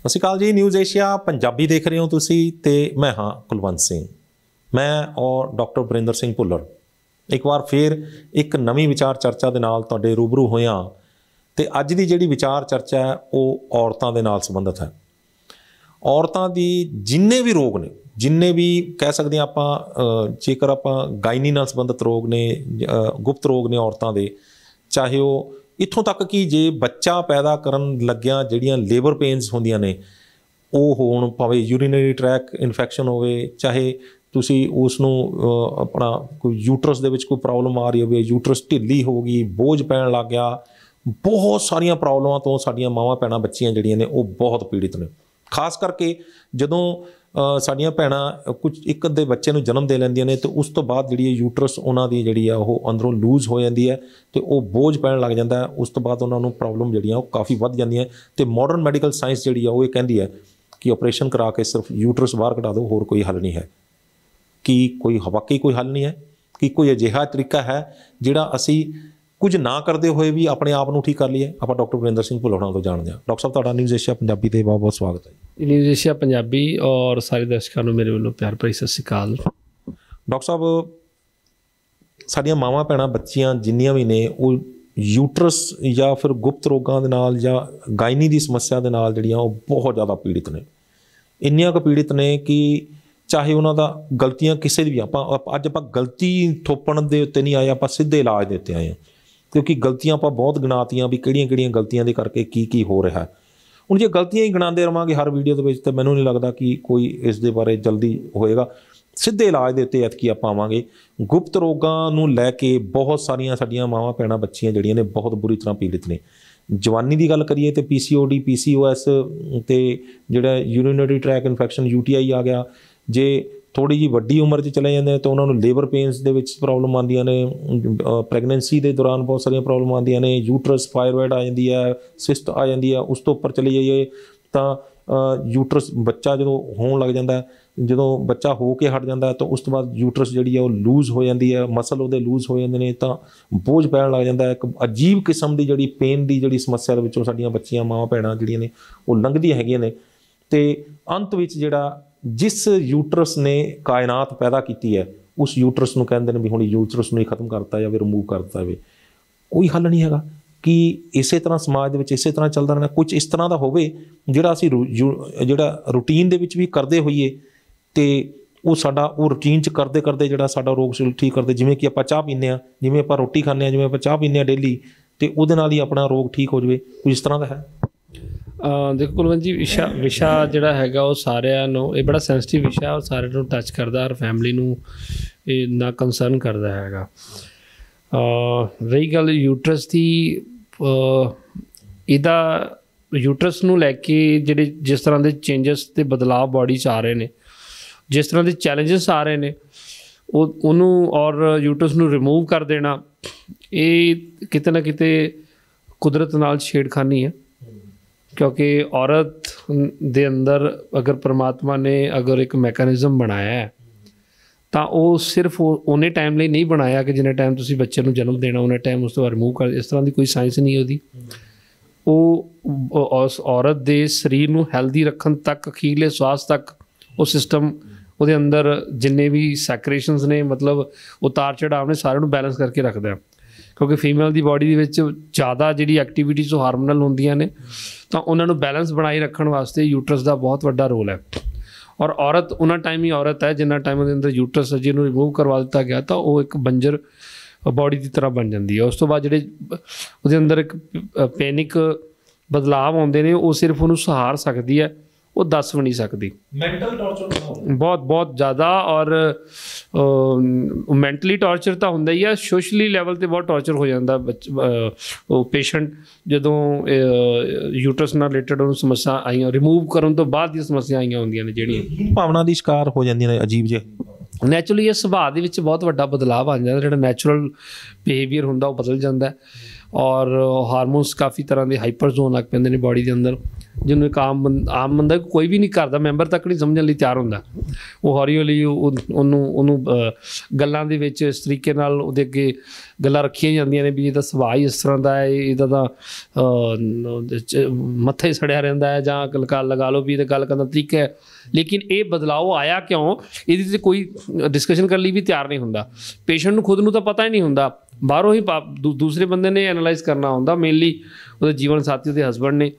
ਸਤਿ ਸ਼੍ਰੀ ਅਕਾਲ ਜੀ। News Asia Punjabi ਦੇਖ ਰਹੇ ਹੋ ਤੁਸੀਂ ਤੇ ਮੈਂ ਹਾਂ ਕੁਲਵੰਤ ਸਿੰਘ। ਮੈਂ ਔਰ ਡਾਕਟਰ ਵਰਿੰਦਰ ਸਿੰਘ ਭੁੱਲਰ ਇੱਕ ਵਾਰ ਫਿਰ ਇੱਕ ਨਵੀਂ ਵਿਚਾਰ ਚਰਚਾ ਦੇ ਨਾਲ ਤੁਹਾਡੇ ਰੂਬਰੂ ਹੋਇਆ ਤੇ ਅੱਜ ਦੀ ਜਿਹੜੀ ਵਿਚਾਰ ਚਰਚਾ ਹੈ ਉਹ ਔਰਤਾਂ ਦੇ ਨਾਲ ਸੰਬੰਧਿਤ ਹੈ। ਔਰਤਾਂ ਦੀ ਜਿੰਨੇ ਵੀ ਰੋਗ ਨੇ, ਜਿੰਨੇ ਵੀ ਕਹਿ ਸਕਦੇ ਹਾਂ ਆਪਾਂ, ਜੇਕਰ ਆਪਾਂ ਗਾਇਨੀ ਨਾਲ ਸੰਬੰਧਿਤ ਰੋਗ ਨੇ, ਗੁਪਤ ਰੋਗ ਨੇ ਔਰਤਾਂ ਦੇ, ਚਾਹੇ ਉਹ ਇੱਥੋਂ ਤੱਕ ਕਿ ਜੇ ਬੱਚਾ ਪੈਦਾ ਕਰਨ ਲੱਗਿਆਂ ਜਿਹੜੀਆਂ ਲੇਬਰ ਪੇਨਸ ਹੁੰਦੀਆਂ ਨੇ ਉਹ ਹੋਣ, ਭਾਵੇਂ ਯੂਰੀਨਰੀ ਟਰੈਕ ਇਨਫੈਕਸ਼ਨ ਹੋਵੇ, ਚਾਹੇ ਤੁਸੀਂ ਉਸ ਨੂੰ ਆਪਣਾ ਕੋਈ ਯੂਟਰਸ ਦੇ ਵਿੱਚ ਕੋਈ ਪ੍ਰੋਬਲਮ ਆ ਰਹੀ ਹੋਵੇ, ਯੂਟਰਸ ਢਿੱਲੀ ਹੋ ਗਈ, ਬੋਝ ਪੈਣ ਲੱਗ ਗਿਆ, ਬਹੁਤ ਸਾਰੀਆਂ ਪ੍ਰੋਬਲਮਾਂ ਤੋਂ ਸਾਡੀਆਂ ਮਾਵਾਂ ਭੈਣਾਂ ਬੱਚੀਆਂ ਜਿਹੜੀਆਂ ਨੇ ਉਹ ਬਹੁਤ ਪੀੜਿਤ ਨੇ। ਖਾਸ ਕਰਕੇ ਜਦੋਂ ਸਾਡੀਆਂ ਭੈਣਾਂ ਕੁਝ ਇੱਕ ਅੱਧੇ ਬੱਚੇ ਨੂੰ ਜਨਮ ਦੇ ਲੈਂਦੀਆਂ ਨੇ ਤੇ ਉਸ ਤੋਂ ਬਾਅਦ ਜਿਹੜੀ ਯੂਟਰਸ ਉਹਨਾਂ ਦੀ ਜਿਹੜੀ ਆ ਉਹ ਅੰਦਰੋਂ ਲੂਜ਼ ਹੋ ਜਾਂਦੀ ਹੈ ਤੇ ਉਹ ਬੋਝ ਪੈਣ ਲੱਗ ਜਾਂਦਾ ਹੈ। ਉਸ ਤੋਂ ਬਾਅਦ ਉਹਨਾਂ ਨੂੰ ਪ੍ਰੋਬਲਮ ਜਿਹੜੀਆਂ ਉਹ ਕਾਫੀ ਵੱਧ ਜਾਂਦੀਆਂ ਤੇ ਮਾਡਰਨ ਮੈਡੀਕਲ ਸਾਇੰਸ ਜਿਹੜੀ ਆ ਉਹ ਇਹ ਕਹਿੰਦੀ ਹੈ ਕਿ ਆਪਰੇਸ਼ਨ ਕਰਾ ਕੇ ਸਿਰਫ ਯੂਟਰਸ ਬਾਹਰ ਕਢਾ ਦਿਓ, ਹੋਰ ਕੋਈ ਹੱਲ ਨਹੀਂ ਹੈ। ਕਿ ਕੋਈ ਵਾਕਈ ਕੋਈ ਹੱਲ ਨਹੀਂ ਹੈ? ਕਿ ਕੋਈ ਅਜਿਹਾ ਤਰੀਕਾ ਹੈ ਜਿਹੜਾ ਅਸੀਂ ਕੁਝ ਨਾ ਕਰਦੇ ਹੋਏ ਵੀ ਆਪਣੇ ਆਪ ਨੂੰ ਠੀਕ ਕਰ ਲਈਏ? ਆਪਾਂ ਡਾਕਟਰ ਵਰਿੰਦਰ ਸਿੰਘ ਭੁੱਲਰ ਨਾਲ ਤੋਂ ਜਾਣਦੇ ਹਾਂ। ਡਾਕਟਰ ਸਾਹਿਬ, ਤੁਹਾਡਾ ਨਿਊਜ਼ ਏਸ਼ੀਆ ਪੰਜਾਬੀ ਤੇ ਬਹੁਤ ਬਹੁਤ ਸਵਾਗਤ ਹੈ। ਨਿਊਜ਼ ਏਸ਼ੀਆ ਪੰਜਾਬੀ ਔਰ ਸਾਰੇ ਦਰਸ਼ਕਾਂ ਨੂੰ ਮੇਰੇ ਵੱਲੋਂ ਪਿਆਰ ਭਰੀ ਸਤਿ ਸ਼੍ਰੀ ਅਕਾਲ। ਡਾਕਟਰ ਸਾਹਿਬ, ਸਾਡੀਆਂ ਮਾਵਾਂ ਭੈਣਾਂ ਬੱਚੀਆਂ ਜਿੰਨੀਆਂ ਵੀ ਨੇ ਉਹ ਯੂਟਰਸ ਜਾਂ ਫਿਰ ਗੁਪਤ ਰੋਗਾਂ ਦੇ ਨਾਲ ਜਾਂ ਗਾਇਨੀ ਦੀ ਸਮੱਸਿਆ ਦੇ ਨਾਲ ਜਿਹੜੀਆਂ ਉਹ ਬਹੁਤ ਜ਼ਿਆਦਾ ਪੀੜਿਤ ਨੇ। ਇੰਨੀਆਂ ਕੁ ਪੀੜਿਤ ਨੇ ਕਿ ਚਾਹੇ ਉਹਨਾਂ ਦਾ ਗਲਤੀਆਂ ਕਿਸੇ ਦੀ ਵੀ, ਅੱਜ ਆਪਾਂ ਗਲਤੀ ਥੋਪਣ ਦੇ ਉੱਤੇ ਨਹੀਂ ਆਏ, ਆਪਾਂ ਸਿੱਧੇ ਇਲਾਜ ਦੇ ਉੱਤੇ ਆਏ ਹਾਂ। ਕਿਉਂਕਿ ਗਲਤੀਆਂ ਆਪਾਂ ਬਹੁਤ ਗਿਣਾਤੀਆਂ ਵੀ ਕਿਹੜੀਆਂ ਕਿਹੜੀਆਂ ਗਲਤੀਆਂ ਦੇ ਕਰਕੇ ਕੀ ਕੀ ਹੋ ਰਿਹਾ। ਹੁਣ ਜੇ ਗਲਤੀਆਂ ਹੀ ਗਿਣਾਉਂਦੇ ਰਹਾਂਗੇ ਹਰ ਵੀਡੀਓ ਦੇ ਵਿੱਚ ਤਾਂ ਮੈਨੂੰ ਨਹੀਂ ਲੱਗਦਾ ਕਿ ਕੋਈ ਇਸ ਦੇ ਬਾਰੇ ਜਲਦੀ ਹੋਏਗਾ। ਸਿੱਧੇ ਇਲਾਜ ਦੇ ਉੱਤੇ ਐਤਕੀ ਆਪਾਂ ਆਵਾਂਗੇ। ਗੁਪਤ ਰੋਗਾਂ ਨੂੰ ਲੈ ਕੇ ਬਹੁਤ ਸਾਰੀਆਂ ਸਾਡੀਆਂ ਮਾਵਾਂ ਭੈਣਾਂ ਬੱਚੀਆਂ ਜਿਹੜੀਆਂ ਨੇ ਬਹੁਤ ਬੁਰੀ ਤਰ੍ਹਾਂ ਪੀੜਿਤ ਨੇ। ਜਵਾਨੀ ਦੀ ਗੱਲ ਕਰੀਏ ਤਾਂ PCOD, PCOS ਅਤੇ ਜਿਹੜਾ ਯੂਰੀਨਰੀ ਟਰੈਕ ਇਨਫੈਕਸ਼ਨ UTI ਆ ਗਿਆ। ਜੇ ਥੋੜ੍ਹੀ ਜਿਹੀ ਵੱਡੀ ਉਮਰ 'ਚ ਚਲੇ ਜਾਂਦੇ ਤਾਂ ਉਹਨਾਂ ਨੂੰ ਲੇਬਰ ਪੇਨਸ ਦੇ ਵਿੱਚ ਪ੍ਰੋਬਲਮ ਆਉਂਦੀਆਂ ਨੇ, ਪ੍ਰੈਗਨੈਂਸੀ ਦੇ ਦੌਰਾਨ ਬਹੁਤ ਸਾਰੀਆਂ ਪ੍ਰੋਬਲਮ ਆਉਂਦੀਆਂ ਨੇ, ਯੂਟਰਸ ਫਾਈਬਰਾਇਡ ਆ ਜਾਂਦੀ ਹੈ, ਸਿਸਟ ਆ ਜਾਂਦੀ ਹੈ। ਉਸ ਤੋਂ ਉੱਪਰ ਚਲੇ ਜਾਈਏ ਤਾਂ ਯੂਟਰਸ ਬੱਚਾ ਜਦੋਂ ਹੋਣ ਲੱਗ ਜਾਂਦਾ, ਜਦੋਂ ਬੱਚਾ ਹੋ ਕੇ ਹਟ ਜਾਂਦਾ ਤਾਂ ਉਸ ਤੋਂ ਬਾਅਦ ਯੂਟਰਸ ਜਿਹੜੀ ਹੈ ਉਹ ਲੂਜ਼ ਹੋ ਜਾਂਦੀ ਹੈ, ਮਸਲ ਉਹਦੇ ਲੂਜ਼ ਹੋ ਜਾਂਦੇ ਨੇ ਤਾਂ ਬੋਝ ਪੈਣ ਲੱਗ ਜਾਂਦਾ। ਇੱਕ ਅਜੀਬ ਕਿਸਮ ਦੀ ਜਿਹੜੀ ਪੇਨ ਦੀ ਜਿਹੜੀ ਸਮੱਸਿਆ ਦੇ ਵਿੱਚੋਂ ਸਾਡੀਆਂ ਬੱਚੀਆਂ ਮਾਵਾਂ ਭੈਣਾਂ ਜਿਹੜੀਆਂ ਨੇ ਉਹ ਲੰਘਦੀਆਂ ਹੈਗੀਆਂ ਨੇ। ਅਤੇ ਅੰਤ ਵਿੱਚ ਜਿਹੜਾ ਜਿਸ ਯੂਟਰਸ ਨੇ ਕਾਇਨਾਤ ਪੈਦਾ ਕੀਤੀ ਹੈ ਉਸ ਯੂਟਰਸ ਨੂੰ ਕਹਿੰਦੇ ਨੇ ਵੀ ਹੁਣ ਯੂਟਰਸ ਨੂੰ ਹੀ ਖਤਮ ਕਰਤਾ ਜਾਵੇ, ਰਿਮੂਵ ਕਰਤਾ ਜਾਵੇ। ਕੋਈ ਹੱਲ ਨਹੀਂ ਹੈਗਾ ਕਿ ਇਸੇ ਤਰ੍ਹਾਂ ਸਮਾਜ ਦੇ ਵਿੱਚ ਇਸੇ ਤਰ੍ਹਾਂ ਚੱਲਦਾ ਰਹਿਣਾ। ਕੁਝ ਇਸ ਤਰ੍ਹਾਂ ਦਾ ਹੋਵੇ ਜਿਹੜਾ ਅਸੀਂ ਜਿਹੜਾ ਰੂਟੀਨ ਦੇ ਵਿੱਚ ਵੀ ਕਰਦੇ ਹੋਈਏ ਅਤੇ ਉਹ ਸਾਡਾ ਉਹ ਰੂਟੀਨ 'ਚ ਕਰਦੇ ਕਰਦੇ ਜਿਹੜਾ ਸਾਡਾ ਰੋਗ ਠੀਕ ਕਰਦੇ। ਜਿਵੇਂ ਕਿ ਆਪਾਂ ਚਾਹ ਪੀਂਦੇ ਹਾਂ, ਜਿਵੇਂ ਆਪਾਂ ਰੋਟੀ ਖਾਂਦੇ ਹਾਂ, ਜਿਵੇਂ ਆਪਾਂ ਚਾਹ ਪੀਂਦੇ ਹਾਂ ਡੇਲੀ, ਅਤੇ ਉਹਦੇ ਨਾਲ ਹੀ ਆਪਣਾ ਰੋਗ ਠੀਕ ਹੋ ਜਾਵੇ। ਕੁਝ ਇਸ ਤਰ੍ਹਾਂ ਦਾ ਹੈ? ਦੇਖੋ ਕੁਲਵੰਤ ਜੀ, ਵਿਸ਼ਾ ਜਿਹੜਾ ਹੈਗਾ ਉਹ ਸਾਰਿਆਂ ਨੂੰ, ਇਹ ਬੜਾ ਸੈਂਸਿਟਿਵ ਵਿਸ਼ਾ, ਉਹ ਸਾਰਿਆਂ ਨੂੰ ਟੱਚ ਕਰਦਾ, ਹਰ ਫੈਮਿਲੀ ਨੂੰ ਇਹ ਨਾ ਕੰਸਰਨ ਕਰਦਾ ਹੈਗਾ। ਰਹੀ ਗੱਲ ਯੂਟਰਸ ਦੀ, ਇਹਦਾ ਯੂਟਰਸ ਨੂੰ ਲੈ ਕੇ ਜਿਹੜੇ ਜਿਸ ਤਰ੍ਹਾਂ ਦੇ ਚੇਂਜਸ ਅਤੇ ਬਦਲਾਅ ਬਾਡੀ 'ਚ ਆ ਰਹੇ ਨੇ, ਜਿਸ ਤਰ੍ਹਾਂ ਦੇ ਚੈਲੰਜਸ ਆ ਰਹੇ ਨੇ, ਉਹਨੂੰ ਔਰ ਯੂਟਰਸ ਨੂੰ ਰਿਮੂਵ ਕਰ ਦੇਣਾ, ਇਹ ਕਿਤੇ ਨਾ ਕਿਤੇ ਕੁਦਰਤ ਨਾਲ ਛੇੜਖਾਨੀ ਹੈ। ਕਿਉਂਕਿ ਔਰਤ ਦੇ ਅੰਦਰ ਅਗਰ ਪਰਮਾਤਮਾ ਨੇ ਅਗਰ ਇੱਕ ਮੈਕੈਨਿਜ਼ਮ ਬਣਾਇਆ ਹੈ ਤਾਂ ਉਹ ਸਿਰਫ ਉਹਨੇ ਟਾਈਮ ਲਈ ਨਹੀਂ ਬਣਾਇਆ ਕਿ ਜਿੰਨੇ ਟਾਈਮ ਤੁਸੀਂ ਬੱਚੇ ਨੂੰ ਜਨਮ ਦੇਣਾ ਉਹਨੇ ਟਾਈਮ ਉਸ ਤੋਂ ਬਾਅਦ ਰਿਮੂਵ ਕਰ। ਇਸ ਤਰ੍ਹਾਂ ਦੀ ਕੋਈ ਸਾਇੰਸ ਨਹੀਂ ਉਹਦੀ। ਉਹ ਉਸ ਔਰਤ ਦੇ ਸਰੀਰ ਨੂੰ ਹੈਲਦੀ ਰੱਖਣ ਤੱਕ, ਅਖੀਰਲੇ ਸਵਾਸ ਤੱਕ ਉਹ ਸਿਸਟਮ, ਉਹਦੇ ਅੰਦਰ ਜਿੰਨੇ ਵੀ ਸੈਕਰੇਸ਼ਨਸ ਨੇ, ਮਤਲਬ ਉਤਾਰ ਚੜਾਵ ਨੇ, ਸਾਰਿਆਂ ਨੂੰ ਬੈਲੈਂਸ ਕਰਕੇ ਰੱਖਦਾ। ਕਿਉਂਕਿ ਫੀਮੇਲ ਦੀ ਬਾਡੀ ਦੇ ਵਿੱਚ ਜ਼ਿਆਦਾ ਜਿਹੜੀ ਐਕਟੀਵਿਟੀਜ਼ ਉਹ ਹਾਰਮੋਨਲ ਹੁੰਦੀਆਂ ਨੇ ਤਾਂ ਉਹਨਾਂ ਨੂੰ ਬੈਲੈਂਸ ਬਣਾਈ ਰੱਖਣ ਵਾਸਤੇ ਯੂਟਰਸ ਦਾ ਬਹੁਤ ਵੱਡਾ ਰੋਲ ਹੈ। ਔਰ ਔਰਤ ਉਹਨਾਂ ਟਾਈਮ ਹੀ ਔਰਤ ਹੈ ਜਿੰਨਾ ਟਾਈਮ ਉਹਦੇ ਅੰਦਰ ਯੂਟਰਸ ਜਿਹਨੂੰ ਰਿਮੂਵ ਕਰਵਾ ਦਿੱਤਾ ਗਿਆ ਤਾਂ ਉਹ ਇੱਕ ਬੰਜਰ ਬਾਡੀ ਦੀ ਤਰ੍ਹਾਂ ਬਣ ਜਾਂਦੀ ਹੈ। ਉਸ ਤੋਂ ਬਾਅਦ ਜਿਹੜੇ ਉਹਦੇ ਅੰਦਰ ਇੱਕ ਪੈਨਿਕ ਬਦਲਾਵ ਆਉਂਦੇ ਨੇ ਉਹ ਸਿਰਫ ਉਹਨੂੰ ਸਹਾਰ ਸਕਦੀ ਹੈ, ਉਹ ਦੱਸ ਵੀ ਨਹੀਂ ਸਕਦੀ। ਮੈਂਟਲ ਟੌਰਚਰ ਬਹੁਤ ਬਹੁਤ ਜ਼ਿਆਦਾ, ਔਰ ਮੈਂਟਲੀ ਟੌਰਚਰ ਤਾਂ ਹੁੰਦਾ ਹੀ ਆ, ਸੋਸ਼ਲੀ ਲੈਵਲ 'ਤੇ ਬਹੁਤ ਟੌਰਚਰ ਹੋ ਜਾਂਦਾ। ਉਹ ਪੇਸ਼ੈਂਟ ਜਦੋਂ ਯੂਟਰਸ ਨਾਲ ਰਿਲੇਟਡ ਉਹਨੂੰ ਸਮੱਸਿਆ ਆਈਆਂ, ਰਿਮੂਵ ਕਰਨ ਤੋਂ ਬਾਅਦ ਦੀਆਂ ਸਮੱਸਿਆ ਆਈਆਂ ਹੁੰਦੀਆਂ ਨੇ ਜਿਹੜੀਆਂ ਭਾਵਨਾ ਦੀ ਸ਼ਿਕਾਰ ਹੋ ਜਾਂਦੀਆਂ ਨੇ ਅਜੀਬ ਜਿਹੇ। ਨੈਚੁਰਲੀ ਇਹ ਸੁਭਾਅ ਦੇ ਵਿੱਚ ਬਹੁਤ ਵੱਡਾ ਬਦਲਾਅ ਆ ਜਾਂਦਾ, ਜਿਹੜਾ ਨੈਚੁਰਲ ਬਿਹੇਵੀਅਰ ਹੁੰਦਾ ਉਹ ਬਦਲ ਜਾਂਦਾ। और ਹਾਰਮੋਨਸ ਕਾफ़ੀ ਤਰ੍ਹਾਂ ਦੇ ਹਾਈਪਰਸ ਹੋਣ ਲੱਗ ਪੈਂਦੇ ਨੇ ਬੋਡੀ ਦੇ ਅੰਦਰ, ਜਿਹਨੂੰ ਇੱਕ ਆਮ ਬੰਦਾ ਕੋਈ ਵੀ ਨਹੀਂ, ਘਰ ਦਾ ਮੈਂਬਰ ਤੱਕ ਨਹੀਂ ਸਮਝਣ ਲਈ ਤਿਆਰ ਹੁੰਦਾ। ਉਹ ਹੌਲੀ ਹੌਲੀ ਉਹਨੂੰ ਗੱਲਾਂ ਦੇ ਵਿੱਚ ਇਸ ਤਰੀਕੇ ਨਾਲ ਉਹਦੇ ਅੱਗੇ ਗੱਲਾਂ ਰੱਖੀਆਂ ਜਾਂਦੀਆਂ ਨੇ ਵੀ ਇਹਦਾ ਸੁਭਾਅ ਹੀ ਇਸ ਤਰ੍ਹਾਂ ਦਾ ਹੈ, ਇਹਦਾ ਤਾਂ ਮੱਥਾ ਹੀ ਸੜਿਆ ਰਹਿੰਦਾ ਹੈ, ਜਾਂ ਲਗਾ ਲਓ ਵੀ ਇਹਦਾ ਗੱਲ ਕਰਨ ਦਾ ਤਰੀਕਾ ਹੈ। ਲੇਕਿਨ ਇਹ ਬਦਲਾਅ ਆਇਆ ਕਿਉਂ, ਇਹਦੀ 'ਤੇ ਕੋਈ ਡਿਸਕਸ਼ਨ ਕਰਨ ਲਈ ਵੀ ਤਿਆਰ ਨਹੀਂ ਹੁੰਦਾ। ਪੇਸ਼ੈਂਟ ਨੂੰ ਖੁਦ ਨੂੰ ਤਾਂ ਪਤਾ ਹੀ ਨਹੀਂ ਹੁੰਦਾ, ਬਾਹਰੋਂ ਹੀ ਦੂਸਰੇ ਬੰਦੇ ਨੇ ਐਨਾਲਾਈਜ਼ ਕਰਨਾ ਹੁੰਦਾ, ਮੇਨਲੀ ਉਹਦੇ ਜੀਵਨ ਸਾਥੀ ਉਹਦੇ ਹਸਬੈਂਡ ਨੇ।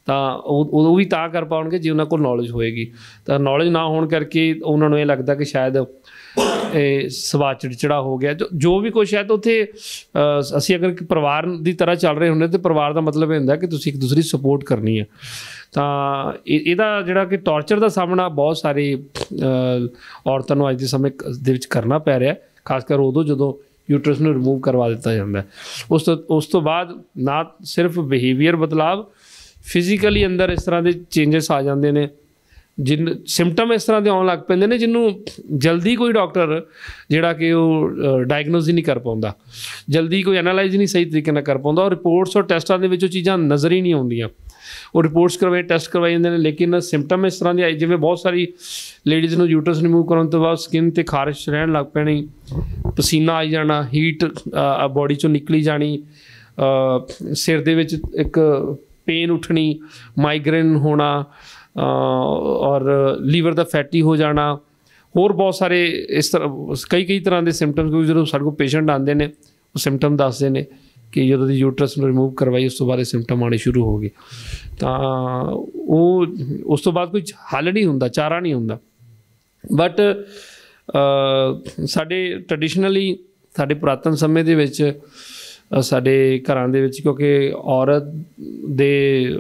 ਤਾਂ ਉਹ ਵੀ ਤਾਂ ਕਰ ਪਾਉਣਗੇ ਜੇ ਉਹਨਾਂ ਕੋਲ ਨੌਲੇਜ ਹੋਏਗੀ। ਤਾਂ ਨੌਲੇਜ ਨਾ ਹੋਣ ਕਰਕੇ ਉਹਨਾਂ ਨੂੰ ਇਹ ਲੱਗਦਾ ਕਿ ਸ਼ਾਇਦ ਇਹ ਸੁਭਾਅ ਚਿੜਚਿੜਾ ਹੋ ਗਿਆ, ਜੋ ਵੀ ਕੁਛ ਹੈ। ਤਾਂ ਉੱਥੇ ਅਸੀਂ ਅਗਰ ਪਰਿਵਾਰ ਦੀ ਤਰ੍ਹਾਂ ਚੱਲ ਰਹੇ ਹੁੰਦੇ ਤਾਂ ਪਰਿਵਾਰ ਦਾ ਮਤਲਬ ਇਹ ਹੁੰਦਾ ਕਿ ਤੁਸੀਂ ਇੱਕ ਦੂਸਰੀ ਸਪੋਰਟ ਕਰਨੀ ਹੈ। ਤਾਂ ਇਹਦਾ ਜਿਹੜਾ ਕਿ ਟੌਰਚਰ ਦਾ ਸਾਹਮਣਾ ਬਹੁਤ ਸਾਰੇ ਔਰਤਾਂ ਨੂੰ ਅੱਜ ਦੇ ਸਮੇਂ ਦੇ ਵਿੱਚ ਕਰਨਾ ਪੈ ਰਿਹਾ, ਖਾਸ ਕਰ ਉਦੋਂ ਜਦੋਂ ਯੂਟਰਸ ਨੂੰ ਰਿਮੂਵ ਕਰਵਾ ਦਿੱਤਾ ਜਾਂਦਾ। ਉਸ ਤੋਂ ਬਾਅਦ ਨਾ ਸਿਰਫ ਬਿਹੇਵੀਅਰ ਬਦਲਾਵ, ਫਿਜ਼ੀਕਲੀ ਅੰਦਰ ਇਸ ਤਰ੍ਹਾਂ ਦੇ ਚੇਂਜਸ ਆ ਜਾਂਦੇ ਨੇ, ਸਿੰਪਟਮ ਇਸ ਤਰ੍ਹਾਂ ਦੇ ਆਉਣ ਲੱਗ ਪੈਂਦੇ ਨੇ ਜਿਹਨੂੰ ਜਲਦੀ ਕੋਈ ਡਾਕਟਰ ਜਿਹੜਾ ਕਿ ਉਹ ਡਾਇਗਨੋਸ ਹੀ ਨਹੀਂ ਕਰ ਪਾਉਂਦਾ, ਜਲਦੀ ਕੋਈ ਐਨਾਲਾਈਜ਼ ਨਹੀਂ ਸਹੀ ਤਰੀਕੇ ਨਾਲ ਕਰ ਪਾਉਂਦਾ। ਔਰ ਰਿਪੋਰਟਸ ਔਰ ਟੈਸਟਾਂ ਦੇ ਵਿੱਚ ਉਹ ਚੀਜ਼ਾਂ ਨਜ਼ਰ ਹੀ ਨਹੀਂ ਆਉਂਦੀਆਂ। ਉਹ ਰਿਪੋਰਟਸ ਟੈਸਟ ਕਰਵਾਏ ਜਾਂਦੇ ਨੇ, ਲੇਕਿਨ ਸਿੰਪਟਮ ਇਸ ਤਰ੍ਹਾਂ ਦੇ ਆਏ, ਜਿਵੇਂ ਬਹੁਤ ਸਾਰੀ ਲੇਡੀਜ਼ ਨੂੰ ਯੂਟਰਸ ਰਿਮੂਵ ਕਰਨ ਤੋਂ ਬਾਅਦ ਸਕਿਨ 'ਤੇ ਖਾਰਿਸ਼ ਰਹਿਣ ਲੱਗ ਪੈਣੀ, ਪਸੀਨਾ ਆਈ ਜਾਣਾ, ਹੀਟ ਬੋਡੀ 'ਚੋਂ ਨਿਕਲੀ ਜਾਣੀ, ਸਿਰ ਦੇ ਵਿੱਚ ਇੱਕ ਪੇਨ ਉੱਠਣੀ, ਮਾਈਗ੍ਰੇਨ ਹੋਣਾ, ਔਰ ਲੀਵਰ ਦਾ ਫੈਟੀ ਹੋ ਜਾਣਾ, ਹੋਰ ਬਹੁਤ ਸਾਰੇ ਇਸ ਤਰ੍ਹਾਂ ਕਈ ਤਰ੍ਹਾਂ ਦੇ ਸਿੰਪਟਮਸ। ਕਿਉਂਕਿ ਜਦੋਂ ਸਾਡੇ ਕੋਲ ਪੇਸ਼ੈਂਟ ਆਉਂਦੇ ਨੇ ਉਹ ਸਿੰਪਟਮ ਦੱਸਦੇ ਨੇ ਕਿ ਜਦੋਂ ਦੀ ਯੂਟਰਸ ਨੂੰ ਰਿਮੂਵ ਕਰਵਾਈ ਉਸ ਤੋਂ ਬਾਅਦ ਇਹ ਸਿੰਪਟਮ ਆਉਣੇ ਸ਼ੁਰੂ ਹੋ ਗਏ। ਤਾਂ ਉਸ ਤੋਂ ਬਾਅਦ ਕੋਈ ਹੱਲ ਨਹੀਂ ਹੁੰਦਾ, ਚਾਰਾ ਨਹੀਂ ਹੁੰਦਾ। ਬਟ ਸਾਡੇ ਟ੍ਰੈਡੀਸ਼ਨਲੀ ਸਾਡੇ ਪੁਰਾਤਨ ਸਮੇਂ ਦੇ ਵਿੱਚ ਸਾਡੇ ਘਰਾਂ ਦੇ ਵਿੱਚ, ਕਿਉਂਕਿ ਔਰਤ ਦੇ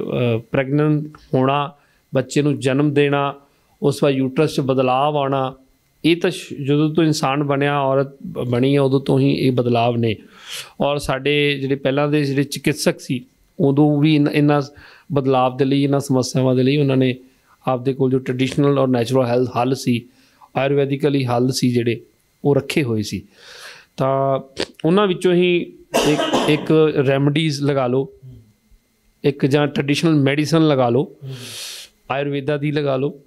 ਪ੍ਰੈਗਨੈਂਟ ਹੋਣਾ, ਬੱਚੇ ਨੂੰ ਜਨਮ ਦੇਣਾ, ਉਸ ਤੋਂ ਬਾਅਦ ਯੂਟਰਸ 'ਚ ਬਦਲਾਵ ਆਉਣਾ, ਇਹ ਤਾਂ ਜਦੋਂ ਤੋਂ ਇਨਸਾਨ ਬਣਿਆ, ਔਰਤ ਬਣੀ ਹੈ, ਉਦੋਂ ਤੋਂ ਹੀ ਇਹ ਬਦਲਾਵ ਨੇ। ਔਰ ਸਾਡੇ ਜਿਹੜੇ ਪਹਿਲਾਂ ਦੇ ਜਿਹੜੇ ਚਿਕਿਤਸਕ ਸੀ ਉਦੋਂ ਵੀ ਇਹਨਾਂ ਬਦਲਾਵ ਦੇ ਲਈ, ਇਹਨਾਂ ਸਮੱਸਿਆਵਾਂ ਦੇ ਲਈ ਉਹਨਾਂ ਨੇ ਆਪਦੇ ਕੋਲ ਜੋ ਟ੍ਰੈਡੀਸ਼ਨਲ ਔਰ ਨੈਚੁਰਲ ਹੱਲ ਸੀ, ਆਯੁਰਵੈਦਿਕਲੀ ਹੱਲ ਸੀ ਜਿਹੜੇ, ਉਹ ਰੱਖੇ ਹੋਏ ਸੀ। ਤਾਂ ਉਹਨਾਂ ਵਿੱਚੋਂ ਹੀ ਇੱਕ ਰੈਮਡੀਜ਼ ਲਗਾ ਲਓ, ਇੱਕ ਜਾਂ ਟ੍ਰੈਡੀਸ਼ਨਲ ਮੈਡੀਸਨ ਲਗਾ ਲਓ, ਆਯੁਰਵੇਦਾ ਦੀ ਲਗਾ ਲਓ,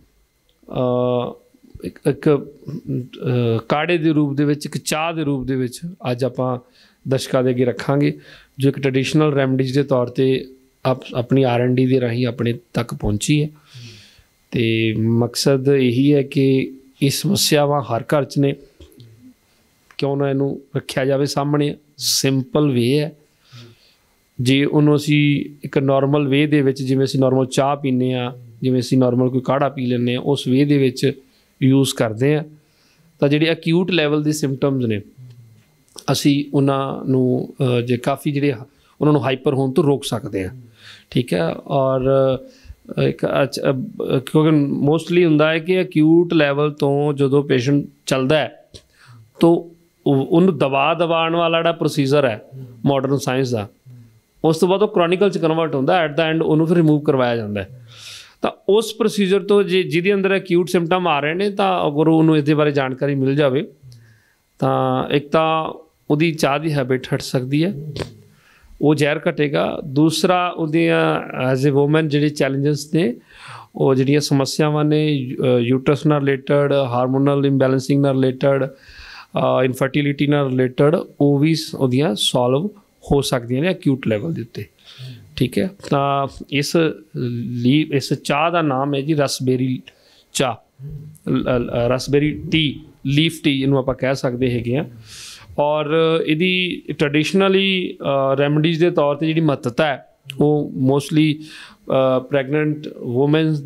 ਇੱਕ ਕਾੜੇ ਦੇ ਰੂਪ ਦੇ ਵਿੱਚ, ਇੱਕ ਚਾਹ ਦੇ ਰੂਪ ਦੇ ਵਿੱਚ ਅੱਜ ਆਪਾਂ ਦਰਸ਼ਕਾਂ ਦੇ ਅੱਗੇ ਰੱਖਾਂਗੇ, ਜੋ ਇੱਕ ਟ੍ਰੈਡੀਸ਼ਨਲ ਰੈਮਡੀਜ਼ ਦੇ ਤੌਰ 'ਤੇ ਆਪਣੀ R&D ਦੇ ਰਾਹੀਂ ਆਪਣੇ ਤੱਕ ਪਹੁੰਚੀ ਹੈ। ਅਤੇ ਮਕਸਦ ਇਹੀ ਹੈ ਕਿ ਇਹ ਸਮੱਸਿਆਵਾਂ ਹਰ ਘਰ 'ਚ ਨੇ, ਕਿਉਂ ਨਾ ਇਹਨੂੰ ਰੱਖਿਆ ਜਾਵੇ ਸਾਹਮਣੇ। ਸਿੰਪਲ ਵੇ ਹੈ, ਜੇ ਉਹਨੂੰ ਅਸੀਂ ਇੱਕ ਨੋਰਮਲ ਵੇ ਦੇ ਵਿੱਚ, ਜਿਵੇਂ ਅਸੀਂ ਨੋਰਮਲ ਚਾਹ ਪੀਂਦੇ ਹਾਂ, ਜਿਵੇਂ ਅਸੀਂ ਨੋਰਮਲ ਕੋਈ ਕਾੜਾ ਪੀ ਲੈਂਦੇ ਹਾਂ, ਉਸ ਵੇ ਦੇ ਵਿੱਚ ਯੂਜ਼ ਕਰਦੇ ਹਾਂ, ਤਾਂ ਜਿਹੜੇ ਅਕਿਊਟ ਲੈਵਲ ਦੇ ਸਿੰਪਟਮਸ ਨੇ ਅਸੀਂ ਉਹਨਾਂ ਨੂੰ ਜੇ ਕਾਫੀ ਜਿਹੜੇ ਉਹਨਾਂ ਨੂੰ ਹਾਈਪਰ ਹੋਣ ਤੋਂ ਰੋਕ ਸਕਦੇ ਹਾਂ। ਠੀਕ ਹੈ। ਔਰ ਇੱਕ ਕਿਉਂਕਿ ਮੋਸਟਲੀ ਹੁੰਦਾ ਹੈ ਕਿ ਅਕਿਊਟ ਲੈਵਲ ਤੋਂ ਜਦੋਂ ਪੇਸ਼ੈਂਟ ਚੱਲਦਾ ਹੈ ਤਾਂ ਉਹਨੂੰ ਦਬਾਉਣ ਵਾਲਾ ਜਿਹੜਾ ਪ੍ਰੋਸੀਜਰ ਹੈ ਮਾਡਰਨ ਸਾਇੰਸ ਦਾ, ਉਸ ਤੋਂ ਬਾਅਦ ਉਹ ਕ੍ਰੋਨਿਕਲ 'ਚ ਕਨਵਰਟ ਹੁੰਦਾ, ਐਟ ਦਾ ਐਂਡ ਉਹਨੂੰ ਫਿਰ ਰਿਮੂਵ ਕਰਵਾਇਆ ਜਾਂਦਾ। ਤਾਂ ਉਸ ਪ੍ਰੋਸੀਜਰ ਤੋਂ ਜਿਹਦੇ ਅੰਦਰ ਅਕਿਊਟ ਸਿੰਪਟਮ ਆ ਰਹੇ ਨੇ, ਤਾਂ ਅਗਰ ਉਹਨੂੰ ਇਸਦੇ ਬਾਰੇ ਜਾਣਕਾਰੀ ਮਿਲ ਜਾਵੇ ਤਾਂ ਇੱਕ ਤਾਂ ਉਹਦੀ ਚਾਹ ਦੀ ਹੈਬਿਟ ਹਟ ਸਕਦੀ ਹੈ, ਉਹ ਜ਼ਹਿਰ ਘਟੇਗਾ। ਦੂਸਰਾ, ਉਹਦੀਆਂ ਐਜ਼ ਏ ਵੂਮਨ ਜਿਹੜੇ ਚੈਲੰਜਸ ਨੇ, ਉਹ ਜਿਹੜੀਆਂ ਸਮੱਸਿਆਵਾਂ ਨੇ ਯੂਟਰਸ ਨਾਲ ਰਿਲੇਟਡ, ਹਾਰਮੋਨਲ ਇੰਬੈਲੈਂਸਿੰਗ ਨਾਲ ਰਿਲੇਟਡ, ਇਨਫਰਟੀਲਿਟੀ ਨਾਲ ਰਿਲੇਟਡ, ਉਹ ਵੀ ਉਹਦੀਆਂ ਸੋਲਵ ਹੋ ਸਕਦੀਆਂ ਨੇ ਅਕਿਊਟ ਲੈਵਲ ਦੇ ਉੱਤੇ। ਠੀਕ ਹੈ। ਤਾਂ ਇਸ ਚਾਹ ਦਾ ਨਾਮ ਹੈ ਜੀ ਰਸਬੇਰੀ ਚਾਹ, ਰਸਬੇਰੀ ਟੀ, ਲੀਫ ਟੀ ਇਹਨੂੰ ਆਪਾਂ ਕਹਿ ਸਕਦੇ ਹੈਗੇ ਹਾਂ। ਔਰ ਇਹਦੀ ਟ੍ਰੈਡੀਸ਼ਨਲੀ ਰੈਮਡੀਜ਼ ਦੇ ਤੌਰ 'ਤੇ ਜਿਹੜੀ ਮਹੱਤਤਾ ਹੈ ਉਹ ਮੋਸਟਲੀ ਪ੍ਰੈਗਨੈਂਟ ਵੂਮਨਸ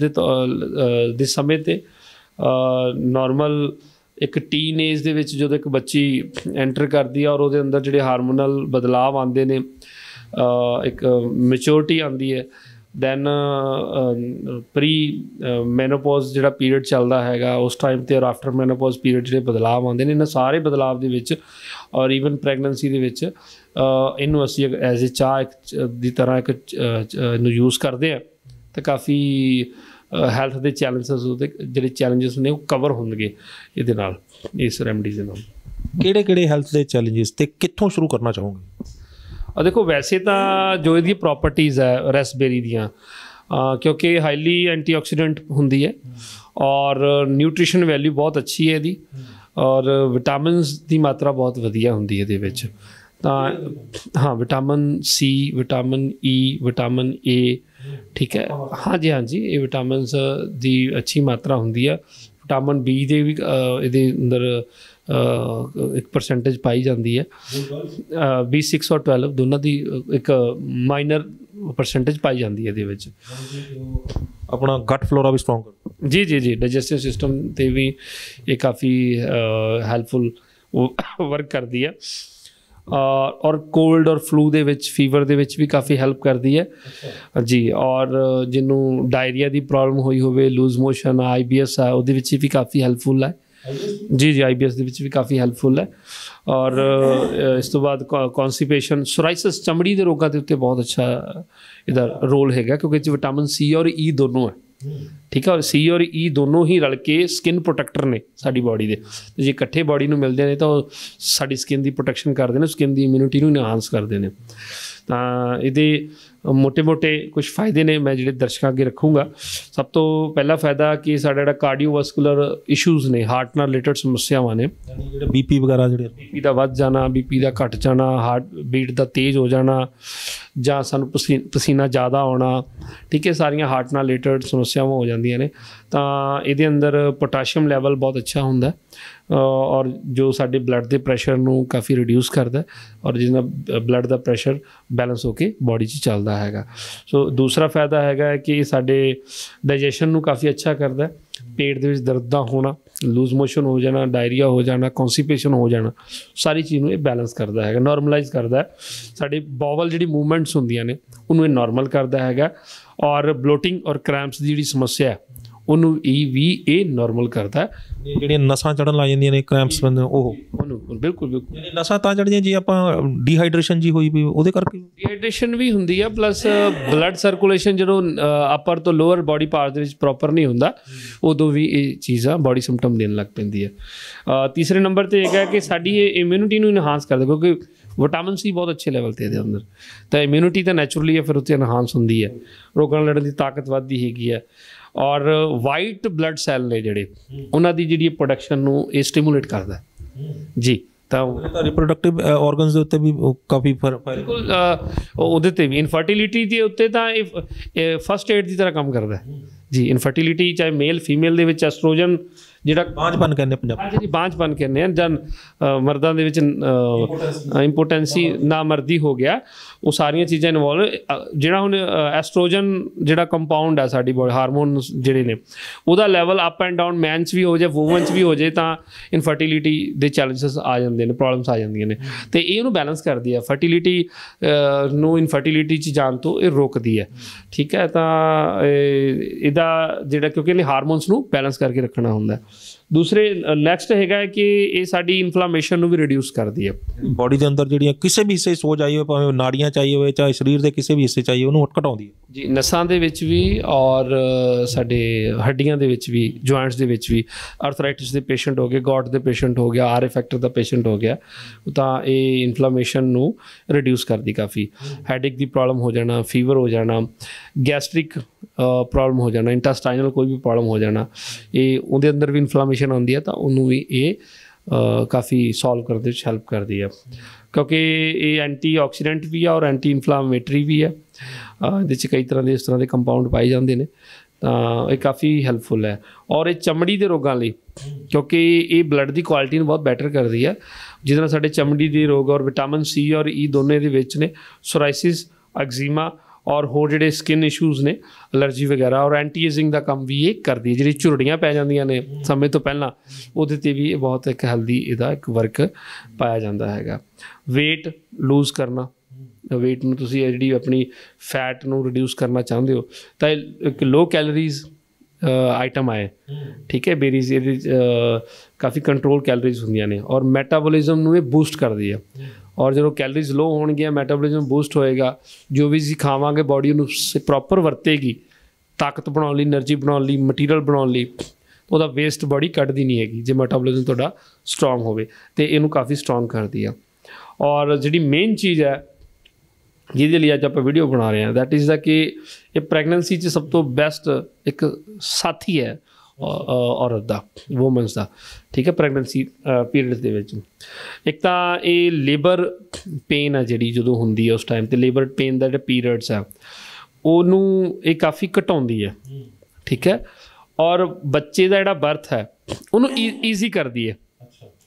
ਦੇ ਸਮੇਂ 'ਤੇ, ਨੋਰਮਲ ਇੱਕ ਟੀਨ ਏਜ ਦੇ ਵਿੱਚ ਜਦੋਂ ਇੱਕ ਬੱਚੀ ਐਂਟਰ ਕਰਦੀ ਆ ਔਰ ਉਹਦੇ ਅੰਦਰ ਜਿਹੜੇ ਹਾਰਮੋਨਲ ਬਦਲਾਵ ਆਉਂਦੇ ਨੇ, ਇੱਕ ਮੈਚੋਰਿਟੀ ਆਉਂਦੀ ਹੈ, ਦੈਨ ਪ੍ਰੀ ਮੈਨੋਪੋਜ਼ ਜਿਹੜਾ ਪੀਰੀਅਡ ਚੱਲਦਾ ਹੈਗਾ ਉਸ ਟਾਈਮ 'ਤੇ, ਔਰ ਆਫਟਰ ਮੈਨੋਪੋਜ਼ ਪੀਰੀਅਡ ਜਿਹੜੇ ਬਦਲਾਵ ਆਉਂਦੇ ਨੇ, ਇਹਨਾਂ ਸਾਰੇ ਬਦਲਾਵ ਦੇ ਵਿੱਚ ਔਰ ਈਵਨ ਪ੍ਰੈਗਨੈਂਸੀ ਦੇ ਵਿੱਚ ਇਹਨੂੰ ਅਸੀਂ ਐਜ਼ ਏ ਚਾਹ ਦੀ ਤਰ੍ਹਾਂ ਇਹਨੂੰ ਯੂਜ਼ ਕਰਦੇ ਹਾਂ ਤਾਂ ਕਾਫੀ ਹੈਲਥ ਦੇ ਚੈਲੰਜਸ, ਉਹਦੇ ਜਿਹੜੇ ਚੈਲੰਜਸ ਨੇ ਉਹ ਕਵਰ ਹੋਣਗੇ ਇਹਦੇ ਨਾਲ, ਇਸ ਰੈਮਡੀਜ਼ ਦੇ ਨਾਲ। ਕਿਹੜੇ ਹੈਲਥ ਦੇ ਚੈਲੰਜਸ ਤੇ ਕਿੱਥੋਂ ਸ਼ੁਰੂ ਕਰਨਾ ਚਾਹੋਗੇ? देखो वैसे तो जो ये प्रॉपर्टीज़ है रैसबेरी दियाँ क्योंकि हाईली एंटीऑक्सीडेंट होंदी है और न्यूट्रिशन वैल्यू बहुत अच्छी है ਇਹਦੀ और विटामिन्स की मात्रा बहुत वधिया होंदी है ਇਹਦੇ ਵਿੱਚ ਤਾਂ हाँ vitamin C vitamin E vitamin A ठीक है हाँ जी ये विटामिन्स की अच्छी मात्रा होंदी है विटामिन बी ਦੇ ਵੀ ਇਹਦੇ ਅੰਦਰ एक परसेंटेज पाई जाती है B6 और 12 दोनों की एक माइनर परसेंटेज पाई जाती है ये अपना गट फ्लोरा भी स्ट्रॉन्ग जी डाइजेस्टिव सिस्टम ते भी ये काफ़ी हैल्पफुल वर्क करती है और कोल्ड और फ्लू दे विच फीवर दे विच भी काफ़ी हेल्प करती है जी और जिन्हों डायरिया की प्रॉब्लम हुई होवे लूज मोशन IBS है वो भी काफ़ी हैल्पफुल है जी IBS ਦੇ ਵਿੱਚ ਵੀ ਕਾफ़ੀ ਹੈਲਪਫੁਲ ਹੈ ਔਰ ਇਸ ਤੋਂ ਬਾਅਦ ਕੌਨਸਟੀਪੇਸ਼ਨ ਸੋਰਾਇਸਿਸ ਚਮੜੀ ਦੇ ਰੋਗਾਂ ਦੇ ਉੱਤੇ ਬਹੁਤ ਅੱਛਾ ਇਹਦਾ ਰੋਲ ਹੈਗਾ ਕਿਉਂਕਿ ਇਹ 'ਚ ਵਿਟਾਮਿਨ C ਔਰ E ਦੋਨੋਂ ਹੈ ਠੀਕ ਹੈ ਔਰ C ਔਰ E ਦੋਨੋਂ ਹੀ ਰਲ ਕੇ ਸਕਿਨ ਪ੍ਰੋਟੈਕਟਰ ਨੇ ਸਾਡੀ ਬਾਡੀ ਦੇ ਤੇ ਜੇ ਇਕੱਠੇ ਬਾਡੀ ਨੂੰ ਮਿਲਦੇ ਨੇ ਤਾਂ ਉਹ ਸਾਡੀ ਸਕਿਨ ਦੀ ਪ੍ਰੋਟੈਕਸ਼ਨ ਕਰਦੇ ਨੇ ਸਕਿਨ ਦੀ ਇਮਿਊਨਿਟੀ ਨੂੰ ਇਨਹਾਂਸ ਕਰਦੇ ਨੇ ਤਾਂ ਇਹਦੇ मोटे मोटे कुछ फायदे ने मैं जो दर्शकों अगे रखूँगा सब तो पहला फायदा कि साढ़ा जो कार्डियोवास्कुलर इशूज़ ने हार्ट नाल रिलेटेड समस्यावां ने BP वगैरह BP का वध जाना BP का घट जाना हार्ट बीट का तेज़ हो जाना ਜਾਂ ਸਾਨੂੰ ਪਸੀਨਾ ज़्यादा आना ठीक है सारिया हार्ट नाल रिलेटेड समस्यावां हो जांदियां ने ਤਾਂ ਇਹਦੇ अंदर पोटाशियम लैवल बहुत अच्छा ਹੁੰਦਾ और जो साडे ब्लड के प्रैशर ਨੂੰ काफ़ी रिड्यूस करता और जिस ਨਾਲ ब्लड का प्रैशर बैलेंस होकर बॉडी 'ਚ ਚੱਲਦਾ ਹੈਗਾ सो दूसरा फायदा हैगा कि साडे डाइजेशन ਨੂੰ काफ़ी अच्छा करता है पेट ਦੇ ਵਿੱਚ दर्द ਦਾ होना लूज मोशन हो जाना डायरिया हो जाना कॉन्स्टिपेशन हो जाना सारी चीज़ ਨੂੰ ਇਹ बैलेंस करता है नॉर्मलाइज करता है साडे बॉवल ਜਿਹੜੀ मूवमेंट्स ਹੁੰਦੀਆਂ ਨੇ ਉਹਨੂੰ ਇਹ नॉर्मल करता है और ब्लोटिंग और क्रैम्प्स ਦੀ ਜਿਹੜੀ ਸਮੱਸਿਆ ਉਹਨੂੰ ਵੀ ਇਹ ਨੋਰਮਲ ਕਰਦਾ ਜਿਹੜੀਆਂ ਨਸਾਂ ਚੜਨ ਲੱਗ ਜਾਂਦੀਆਂ ਨੇ ਕ੍ਰੈਂਪਸ ਬੰਦੇ ਉਹ ਬਿਲਕੁਲ ਯਾਨੀ ਨਸਾਂ ਤਾਂ ਚੜਦੀਆਂ ਜੀ ਆਪਾਂ ਡੀਹਾਈਡਰੇਸ਼ਨ ਜੀ ਹੋਈ ਵੀ ਉਹਦੇ ਕਰਕੇ ਡੀਹਾਈਡਰੇਸ਼ਨ ਵੀ ਹੁੰਦੀ ਆ ਪਲੱਸ ਬਲੱਡ ਸਰਕੂਲੇਸ਼ਨ ਜਦੋਂ ਅਪਰ ਤੋਂ ਲੋਅਰ ਬਾਡੀ ਪਾਰਟ ਦੇ ਵਿੱਚ ਪ੍ਰੋਪਰ ਨਹੀਂ ਹੁੰਦਾ ਉਦੋਂ ਵੀ ਇਹ ਚੀਜ਼ਾਂ ਬਾਡੀ ਸਿੰਪਟਮ ਦੇਣ ਲੱਗ ਪੈਂਦੀ ਹੈ ਤੀਸਰੇ ਨੰਬਰ ਤੇ ਹੈਗਾ ਕਿ ਸਾਡੀ ਇਹ ਇਮਿਊਨਿਟੀ ਨੂੰ ਇਨਹਾਂਸ ਕਰਦਾ ਕਿਉਂਕਿ ਵਿਟਾਮਿਨ C ਬਹੁਤ ਅੱਛੇ ਲੈਵਲ 'ਤੇ ਇਹਦੇ ਅੰਦਰ ਤਾਂ ਇਮਿਊਨਿਟੀ ਤਾਂ ਨੈਚੁਰਲੀ ਹੈ ਫਿਰ ਉੱਥੇ ਇਨਹਾਂਸ ਹੁੰਦੀ ਹੈ ਰੋਗਾਂ ਨਾਲ ਲੜਨ ਦੀ ਤਾਕਤ ਵੱਧਦੀ ਹੈਗੀ ਹੈ और वाइट ब्लड सैल ने जिहड़े उन्हां दी जिहड़ी प्रोडक्शन नूं ये स्टिमुलेट करदा जी ਤਾਂ ਰਿਪਰੋਡਕਟਿਵ ਆਰਗਨਸ ਦੇ ਉੱਤੇ ਵੀ ਕਾਫੀ ਫਰਕ ਬਿਲਕੁਲ ਉਹਦੇ 'ਤੇ ਵੀ ਇਨਫਰਟੀਲਿਟੀ ਦੇ ਉੱਤੇ ਤਾਂ ਇਹ ਫਸਟ ਏਡ ਦੀ ਤਰ੍ਹਾਂ ਕੰਮ ਕਰਦਾ ਜੀ ਇਨਫਰਟੀਲਿਟੀ ਚਾਹੇ ਮੇਲ ਫੀਮੇਲ ਦੇ ਵਿੱਚ ਐਸਟ੍ਰੋਜਨ ਜਿਹੜਾ ਬਾਂਝਪਨ ਕਹਿੰਦੇ ਪੰਜਾਬੀ ਜੀ ਬਾਂਝਪਨ ਕਹਿੰਦੇ ਆ ਜਨ ਮਰਦਾਂ ਦੇ ਵਿੱਚ ਇੰਪੋਟੈਂਸੀ ਨਾ ਮਰਦੀ ਹੋ ਗਿਆ ਉਹ ਸਾਰੀਆਂ ਚੀਜ਼ਾਂ ਇਨਵੋਲਵ ਜਿਹੜਾ ਹੁਣ ਐਸਟ੍ਰੋਜਨ ਜਿਹੜਾ ਕੰਪਾਊਂਡ ਹੈ ਸਾਡੀ ਬੋਡੀ ਹਾਰਮੋਨਸ ਜਿਹੜੇ ਨੇ ਉਹਦਾ ਲੈਵਲ ਅਪ ਐਂਡ ਡਾਊਨ ਮੈਨ 'ਚ ਵੀ ਹੋ ਜਾਏ ਵੂਮਨ 'ਚ ਵੀ ਹੋ ਜਾਏ ਤਾਂ ਇਨਫਰਟੀਲਿਟੀ ਦੇ ਚੈਲੰਜਸ ਆ ਜਾਂਦੇ ਨੇ ਪ੍ਰੋਬਲਮਸ ਆ ਜਾਂਦੀਆਂ ਨੇ ਅਤੇ ਇਹ ਉਹਨੂੰ ਬੈਲੈਂਸ ਕਰਦੀ ਹੈ ਫਰਟੀਲਿਟੀ ਨੂੰ ਇਨਫਰਟੀਲਿਟੀ 'ਚ ਜਾਣ ਤੋਂ ਇਹ ਰੋਕਦੀ ਹੈ ਠੀਕ ਹੈ ਤਾਂ ਇਹਦਾ ਜਿਹੜਾ ਕਿਉਂਕਿ ਇਹਨੇ ਹਾਰਮੋਨਸ ਨੂੰ ਬੈਲੈਂਸ ਕਰਕੇ ਰੱਖਣਾ ਹੁੰਦਾ दूसरे नैक्सट है कि ये साड़ी इन्फ्लामेशन भी रिड्यूस करती है बॉडी के अंदर जी किसी भी हिस्से सोच आई हो भावें नाड़ियाँ चाहिए हो चाहे शरीर के किसी भी हिस्से चाहिए उन्होंने घटाती है जी नसां दे विच भी और साडे हड्डियां दे विच भी जॉइंट्स दे विच भी आर्थराइटिस के पेशेंट हो गए गॉट के पेशेंट हो गया RA फैक्टर का पेशेंट हो गया तो ये इन्फ्लामेशन नू रिड्यूस करती काफ़ी हैडेक की प्रॉब्लम हो जाना फीवर हो जाना गैस्ट्रिक प्रॉब्लम हो जाना इंटेस्टाइनल कोई भी प्रॉब्लम हो जाना ये उहदे अंदर भी इन्फ्लामेशन आती है तो उन्होंने भी ये काफ़ी सॉल्व करने हेल्प करती है क्योंकि ये एंटी ऑक्सीडेंट भी है और एंटी इन्फ्लामेटरी भी है ये कई तरह के इस तरह के कंपाउंड पाए जाते हैं तो ये काफ़ी हैल्पफुल है और ये चमड़ी के रोगों लिए क्योंकि ये ब्लड की क्वालिटी बहुत बैटर करती है जिस नाल साडे चमड़ी के रोग और विटामिन C और E दोनों के विच ने सोराइसिस एक्जीमा और होर जिहड़े स्किन इशूज़ ने एलर्जी वगैरह और एंटी एजिंग का काम भी ये करती है जिहड़ी झुरड़ियाँ पै जांदियां ने समय तो पहला उहदे ते भी बहुत एक हेल्दी इहदा एक वर्क पाया जाता है वेट लूज़ करना वेट में तुसीं जिहड़ी अपनी फैट नूं रिड्यूस करना चाहते हो तो एक लो कैलोरीज़ आइटम आए ठीक है बेरीज ये काफ़ी कंट्रोल कैलोरीज होंदियां ने और मैटाबोलिज्म नूं ये बूस्ट करती है और जो कैलोरीज लो होणगियां मैटाबोलिज्म बूस्ट होएगा जो भी असीं खावांगे बॉडी नूं प्रॉपर वरतेगी ताकत बनाउण लई एनर्जी बनाउण लई मटीरियल बनाउण लई ਉਹਦਾ ਵੇਸਟ ਬॉडी ਕੱਢਦੀ ਨਹੀਂ ਹੈਗੀ ਜੇ ਮੈਟਾਬੋਲਿਜ਼ਮ ਤੁਹਾਡਾ ਸਟਰੋਂਗ ਹੋਵੇ ਤੇ ਇਹਨੂੰ ਕਾਫੀ ਸਟਰੋਂਗ ਕਰਦੀ ਆ ਔਰ ਜਿਹੜੀ ਮੇਨ ਚੀਜ਼ ਹੈ ਜਿਹਦੇ ਲਈ ਅੱਜ ਆਪਾਂ ਵੀਡੀਓ ਬਣਾ ਰਹੇ ਹਾਂ, ਦੈਟ ਇਜ਼ ਦਾ ਕਿ ਇਹ ਪ੍ਰੈਗਨੈਂਸੀ 'ਚ ਸਭ ਤੋਂ ਬੈਸਟ ਇੱਕ ਸਾਥੀ ਹੈ ਔਰਤ ਦਾ, ਵੂਮਨਸ ਦਾ, ਠੀਕ ਹੈ, ਪ੍ਰੈਗਨੈਂਸੀ ਪੀਰੀਅਡ ਦੇ ਵਿੱਚ। ਇੱਕ ਤਾਂ ਇਹ ਲੇਬਰ ਪੇਨ ਆ ਜਿਹੜੀ ਜਦੋਂ ਹੁੰਦੀ ਹੈ ਉਸ ਟਾਈਮ 'ਤੇ, ਲੇਬਰ ਪੇਨ ਦਾ ਜਿਹੜਾ ਪੀਰੀਅਡਸ ਆ ਉਹਨੂੰ ਇਹ ਕਾਫੀ ਘਟਾਉਂਦੀ ਹੈ, ਠੀਕ ਹੈ, ਔਰ ਬੱਚੇ ਦਾ ਜਿਹੜਾ ਬਰਥ ਹੈ ਉਹਨੂੰ ਈਜ਼ੀ ਕਰਦੀ ਹੈ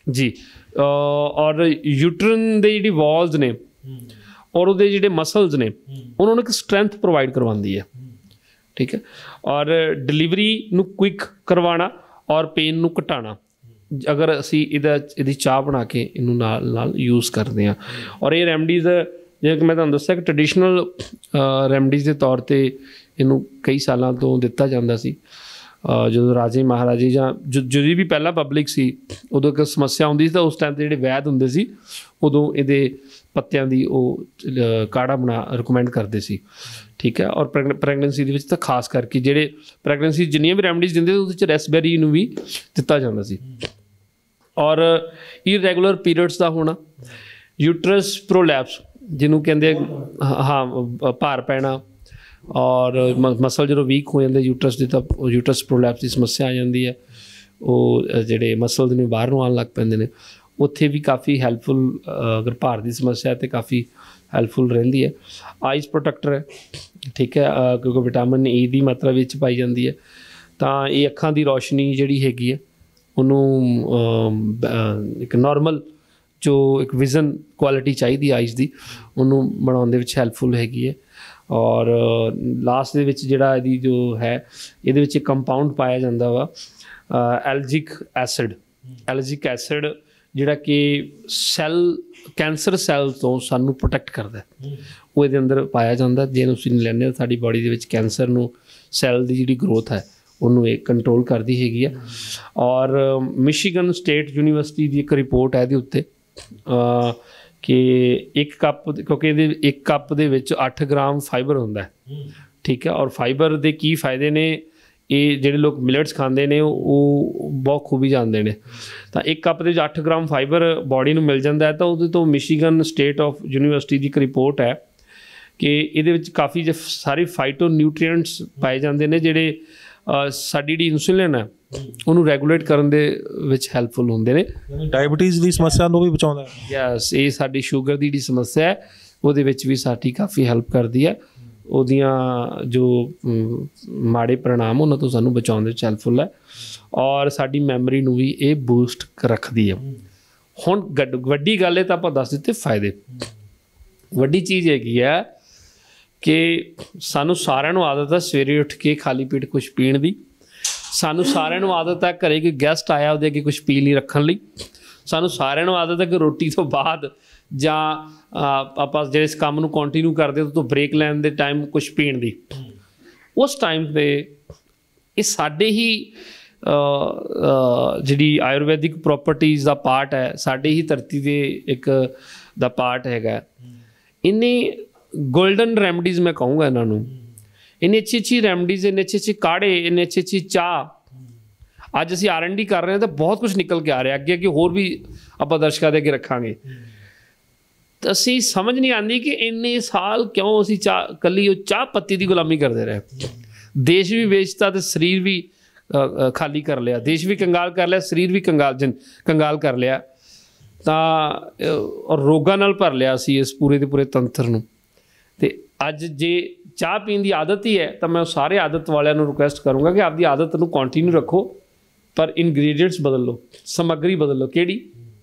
ਜੀ। ਔਰ ਯੂਟਰਨ ਦੇ ਜਿਹੜੀ ਵਾਲਸ ਨੇ ਔਰ ਉਹਦੇ ਜਿਹੜੇ ਮਸਲਸ ਨੇ ਉਹਨਾਂ ਨੂੰ ਇੱਕ ਸਟਰੈਂਥ ਪ੍ਰੋਵਾਈਡ ਕਰਵਾਉਂਦੀ ਹੈ, ਠੀਕ ਹੈ, ਔਰ ਡਿਲੀਵਰੀ ਨੂੰ ਕੁਇਕ ਕਰਵਾਉਣਾ ਔਰ ਪੇਨ ਨੂੰ ਘਟਾਉਣਾ, ਅਗਰ ਅਸੀਂ ਇਹਦੀ ਚਾਹ ਬਣਾ ਕੇ ਇਹਨੂੰ ਨਾਲ ਨਾਲ ਯੂਜ਼ ਕਰਦੇ ਹਾਂ। ਔਰ ਇਹ ਰੈਮਡੀਜ਼ ਜਿਵੇਂ ਕਿ ਮੈਂ ਤੁਹਾਨੂੰ ਦੱਸਿਆ ਕਿ ਟਰਡੀਸ਼ਨਲ ਰੈਮਡੀਜ਼ ਦੇ ਤੌਰ 'ਤੇ ਇਹਨੂੰ ਕਈ ਸਾਲਾਂ ਤੋਂ ਦਿੱਤਾ ਜਾਂਦਾ ਸੀ। ਜਦੋਂ ਰਾਜੇ ਮਹਾਰਾਜੇ ਜਾਂ ਜਿਹੜੀ ਵੀ ਪਹਿਲਾਂ ਪਬਲਿਕ ਸੀ ਉਦੋਂ ਇੱਕ ਸਮੱਸਿਆ ਹੁੰਦੀ ਸੀ ਤਾਂ ਉਸ ਟਾਈਮ 'ਤੇ ਜਿਹੜੇ ਵੈਦ ਹੁੰਦੇ ਸੀ ਉਦੋਂ ਇਹਦੇ ਪੱਤਿਆਂ ਦੀ ਉਹ ਕਾੜਾ ਰਿਕਮੈਂਡ ਕਰਦੇ ਸੀ, ਠੀਕ ਹੈ। ਔਰ ਪ੍ਰੈਗਨੈਂਸੀ ਦੇ ਵਿੱਚ ਤਾਂ ਖਾਸ ਕਰਕੇ ਜਿਹੜੇ ਪ੍ਰੈਗਨੈਂਸੀ ਜਿੰਨੀਆਂ ਵੀ ਰੈਮਡੀਜ਼ ਦਿੰਦੇ ਉਹਦੇ 'ਚ ਰੈਸਬੈਰੀ ਨੂੰ ਵੀ ਦਿੱਤਾ ਜਾਂਦਾ ਸੀ। ਔਰ ਇਰੈਗੂਲਰ ਪੀਰੀਅਡਸ ਦਾ ਹੋਣਾ, ਯੂਟਰਸ ਪ੍ਰੋਲੈਪਸ ਜਿਹਨੂੰ ਕਹਿੰਦੇ, ਹਾਂ, ਭਾਰ ਪੈਣਾ ਔਰ ਮਸਲ ਜਦੋਂ ਵੀਕ ਹੋ ਜਾਂਦੇ ਯੂਟਰਸ ਦੀ ਤਾਂ ਯੂਟਰਸ ਪ੍ਰੋਲੈਪਸ ਦੀ ਸਮੱਸਿਆ ਆ ਜਾਂਦੀ ਹੈ। ਉਹ ਜਿਹੜੇ ਮਸਲਸ ਨੇ ਬਾਹਰ ਨੂੰ ਆਉਣ ਲੱਗ ਪੈਂਦੇ ਨੇ, ਉੱਥੇ ਵੀ ਕਾਫੀ ਹੈਲਪਫੁਲ, ਅਗਰ ਭਾਰ ਦੀ ਸਮੱਸਿਆ ਤਾਂ ਕਾਫੀ ਹੈਲਪਫੁਲ ਰਹਿੰਦੀ ਹੈ। ਆਈਜ਼ ਪ੍ਰੋਟੈਕਟਰ ਹੈ, ਠੀਕ ਹੈ, ਕਿਉਂਕਿ ਵਿਟਾਮਿਨ ਈ ਦੀ ਮਾਤਰਾ ਵਿੱਚ ਪਾਈ ਜਾਂਦੀ ਹੈ, ਤਾਂ ਇਹ ਅੱਖਾਂ ਦੀ ਰੌਸ਼ਨੀ ਜਿਹੜੀ ਹੈਗੀ ਹੈ ਉਹਨੂੰ ਇੱਕ ਨੋਰਮਲ ਜੋ ਇੱਕ ਵਿਜ਼ਨ ਕੁਆਲਿਟੀ ਚਾਹੀਦੀ ਆਈਜ਼ ਦੀ ਉਹਨੂੰ ਬਣਾਉਣ ਦੇ ਵਿੱਚ ਹੈਲਪਫੁਲ ਹੈਗੀ ਹੈ। ਔਰ ਲਾਸਟ ਦੇ ਵਿੱਚ ਜਿਹੜਾ ਇਹਦੀ ਜੋ ਹੈ ਇਹਦੇ ਵਿੱਚ ਇੱਕ ਕੰਪਾਊਂਡ ਪਾਇਆ ਜਾਂਦਾ ਵਾ ਐਲਜਿਕ ਐਸਿਡ, ਐਲਜਿਕ ਐਸਿਡ ਜਿਹੜਾ ਕਿ ਕੈਂਸਰ ਸੈੱਲ ਤੋਂ ਸਾਨੂੰ ਪ੍ਰੋਟੈਕਟ ਕਰਦਾ, ਉਹ ਇਹਦੇ ਅੰਦਰ ਪਾਇਆ ਜਾਂਦਾ। ਜੇ ਅਸੀਂ ਲੈਂਦੇ ਹਾਂ ਸਾਡੀ ਬਾਡੀ ਦੇ ਵਿੱਚ ਕੈਂਸਰ ਨੂੰ, ਸੈੱਲ ਦੀ ਜਿਹੜੀ ਗਰੋਥ ਹੈ ਉਹਨੂੰ ਇਹ ਕੰਟਰੋਲ ਕਰਦੀ ਹੈਗੀ ਆ। ਔਰ ਮਿਸ਼ੀਗਨ ਸਟੇਟ ਯੂਨੀਵਰਸਿਟੀ ਦੀ ਇੱਕ ਰਿਪੋਰਟ ਹੈ ਇਹਦੇ ਉੱਤੇ ਕਿ ਇੱਕ ਕੱਪ, ਕਿਉਂਕਿ ਇਹਦੇ ਇੱਕ ਕੱਪ ਦੇ ਵਿੱਚ 8 ਗ੍ਰਾਮ ਫਾਈਬਰ ਹੁੰਦਾ, ਠੀਕ ਹੈ। ਔਰ ਫਾਈਬਰ ਦੇ ਕੀ ਫਾਇਦੇ ਨੇ ਇਹ ਜਿਹੜੇ ਲੋਕ ਮਿਲਟਸ ਖਾਂਦੇ ਨੇ ਉਹ ਬਹੁਤ ਖੂਬੀ ਜਾਣਦੇ ਨੇ। ਤਾਂ ਇੱਕ ਕੱਪ ਦੇ ਵਿੱਚ 8 ਗ੍ਰਾਮ ਫਾਈਬਰ ਬਾਡੀ ਨੂੰ ਮਿਲ ਜਾਂਦਾ ਹੈ। ਤਾਂ ਉਹਦੇ ਤੋਂ ਮਿਸ਼ੀਗਨ ਸਟੇਟ ਆਫ ਯੂਨੀਵਰਸਿਟੀ ਦੀ ਇੱਕ ਰਿਪੋਰਟ ਹੈ ਕਿ ਇਹਦੇ ਵਿੱਚ ਕਾਫੀ ਸਾਰੇ ਫਾਈਟੋ ਨਿਊਟ੍ਰੀਐਂਟਸ ਪਾਏ ਜਾਂਦੇ ਨੇ ਜਿਹੜੇ ਸਾਡੀ ਜਿਹੜੀ ਇਨਸੂਲਿਨ ਹੈ ਉਹਨੂੰ ਰੈਗੂਲੇਟ ਕਰਨ ਦੇ ਵਿੱਚ ਹੈਲਪਫੁਲ ਹੁੰਦੇ ਨੇ। ਡਾਇਬਟੀਜ਼ ਦੀ ਸਮੱਸਿਆ ਨੂੰ ਵੀ ਬਚਾਉਂਦਾ। ਯੈਸ, ਇਹ ਸਾਡੀ ਸ਼ੂਗਰ ਦੀ ਜਿਹੜੀ ਸਮੱਸਿਆ ਹੈ ਉਹਦੇ ਵਿੱਚ ਵੀ ਸਾਡੀ ਕਾਫੀ ਹੈਲਪ ਕਰਦੀ ਹੈ। ਉਹਦੀਆਂ ਜੋ ਮਾੜੇ ਪਰਿਣਾਮ ਉਹਨਾਂ ਤੋਂ ਸਾਨੂੰ ਬਚਾਉਣ ਦੇ ਵਿੱਚ ਹੈਲਪਫੁਲ ਹੈ। ਔਰ ਸਾਡੀ ਮੈਮਰੀ ਨੂੰ ਵੀ ਇਹ ਬੂਸਟ ਰੱਖਦੀ ਹੈ। ਹੁਣ ਵੱਡੀ ਗੱਲ ਹੈ ਤਾਂ ਆਪਾਂ ਦੱਸ ਦਿੱਤੇ ਫਾਇਦੇ। ਵੱਡੀ ਚੀਜ਼ ਹੈਗੀ ਹੈ ਕਿ ਸਾਨੂੰ ਸਾਰਿਆਂ ਨੂੰ ਆਦਤ ਹੈ ਸਵੇਰੇ ਉੱਠ ਕੇ ਖਾਲੀ ਪੇਟ ਕੁਛ ਪੀਣ ਦੀ। ਸਾਨੂੰ ਸਾਰਿਆਂ ਨੂੰ ਆਦਤ ਹੈ ਘਰੇ ਕੋਈ ਗੈਸਟ ਆਇਆ ਉਹਦੇ ਅੱਗੇ ਕੁਛ ਪੀ ਲਈ ਰੱਖਣ ਲਈ। ਸਾਨੂੰ ਸਾਰਿਆਂ ਨੂੰ ਆਦਤ ਹੈ ਕਿ ਰੋਟੀ ਤੋਂ ਬਾਅਦ ਜਾਂ ਆਪਾਂ ਜਿਹੜੇ ਇਸ ਕੰਮ ਨੂੰ ਕੰਟੀਨਿਊ ਕਰਦੇ ਉਹ ਤੋਂ ਬ੍ਰੇਕ ਲੈਣ ਦੇ ਟਾਈਮ ਕੁਛ ਪੀਣ ਦੀ। ਉਸ ਟਾਈਮ 'ਤੇ ਇਹ ਸਾਡੇ ਹੀ ਜਿਹੜੀ ਆਯੁਰਵੈਦਿਕ ਪ੍ਰੋਪਰਟੀਜ਼ ਦਾ ਪਾਰਟ ਹੈ, ਸਾਡੇ ਹੀ ਧਰਤੀ ਦੇ ਇੱਕ ਦਾ ਪਾਰਟ ਹੈਗਾ। ਇੰਨੀ ਗੋਲਡਨ ਰੈਮਡੀਜ਼ ਮੈਂ ਕਹੂੰਗਾ ਇਹਨਾਂ ਨੂੰ, ਇੰਨੀ ਅੱਛੀ ਅੱਛੀ ਰੈਮਡੀਜ਼, ਇੰਨੇ ਅੱਛੇ ਅੱਛੇ ਕਾੜੇ, ਇੰਨੇ ਅੱਛੀ ਅੱਛੀ ਚਾਹ। ਅੱਜ ਅਸੀਂ R&D ਕਰ ਰਹੇ ਹਾਂ ਤਾਂ ਬਹੁਤ ਕੁਛ ਨਿਕਲ ਕੇ ਆ ਰਿਹਾ। ਅੱਗੇ ਅੱਗੇ ਹੋਰ ਵੀ ਆਪਾਂ ਦਰਸ਼ਕਾਂ ਦੇ ਅੱਗੇ ਰੱਖਾਂਗੇ। ਤਾਂ ਅਸੀਂ ਸਮਝ ਨਹੀਂ ਆਉਂਦੀ ਕਿ ਇੰਨੇ ਸਾਲ ਕਿਉਂ ਅਸੀਂ ਇਕੱਲੀ ਉਹ ਚਾਹ ਪੱਤੀ ਦੀ ਗੁਲਾਮੀ ਕਰਦੇ ਰਹੇ। ਦੇਸ਼ ਵੀ ਵੇਚਤਾ ਅਤੇ ਸਰੀਰ ਵੀ ਖਾਲੀ ਕਰ ਲਿਆ। ਦੇਸ਼ ਵੀ ਕੰਗਾਲ ਕਰ ਲਿਆ, ਸਰੀਰ ਵੀ ਕੰਗਾਲ ਕਰ ਲਿਆ। ਤਾਂ ਔਰ ਰੋਗਾਂ ਨਾਲ ਭਰ ਲਿਆ ਅਸੀਂ ਇਸ ਪੂਰੇ ਦੇ ਪੂਰੇ ਤੰਤਰ ਨੂੰ। ਅਤੇ ਅੱਜ ਜੇ ਚਾਹ ਪੀਣ ਦੀ ਆਦਤ ਹੀ ਹੈ ਤਾਂ ਮੈਂ ਸਾਰੇ ਆਦਤ ਵਾਲਿਆਂ ਨੂੰ ਰਿਕੁਐਸਟ ਕਰੂੰਗਾ ਕਿ ਆਪਦੀ ਆਦਤ ਨੂੰ ਕੰਟੀਨਿਊ ਰੱਖੋ, ਪਰ ਇਨਗਰੀਡੀਐਂਟਸ ਬਦਲ ਲਓ, ਸਮੱਗਰੀ ਬਦਲ ਲਓ। ਕਿਹੜੀ?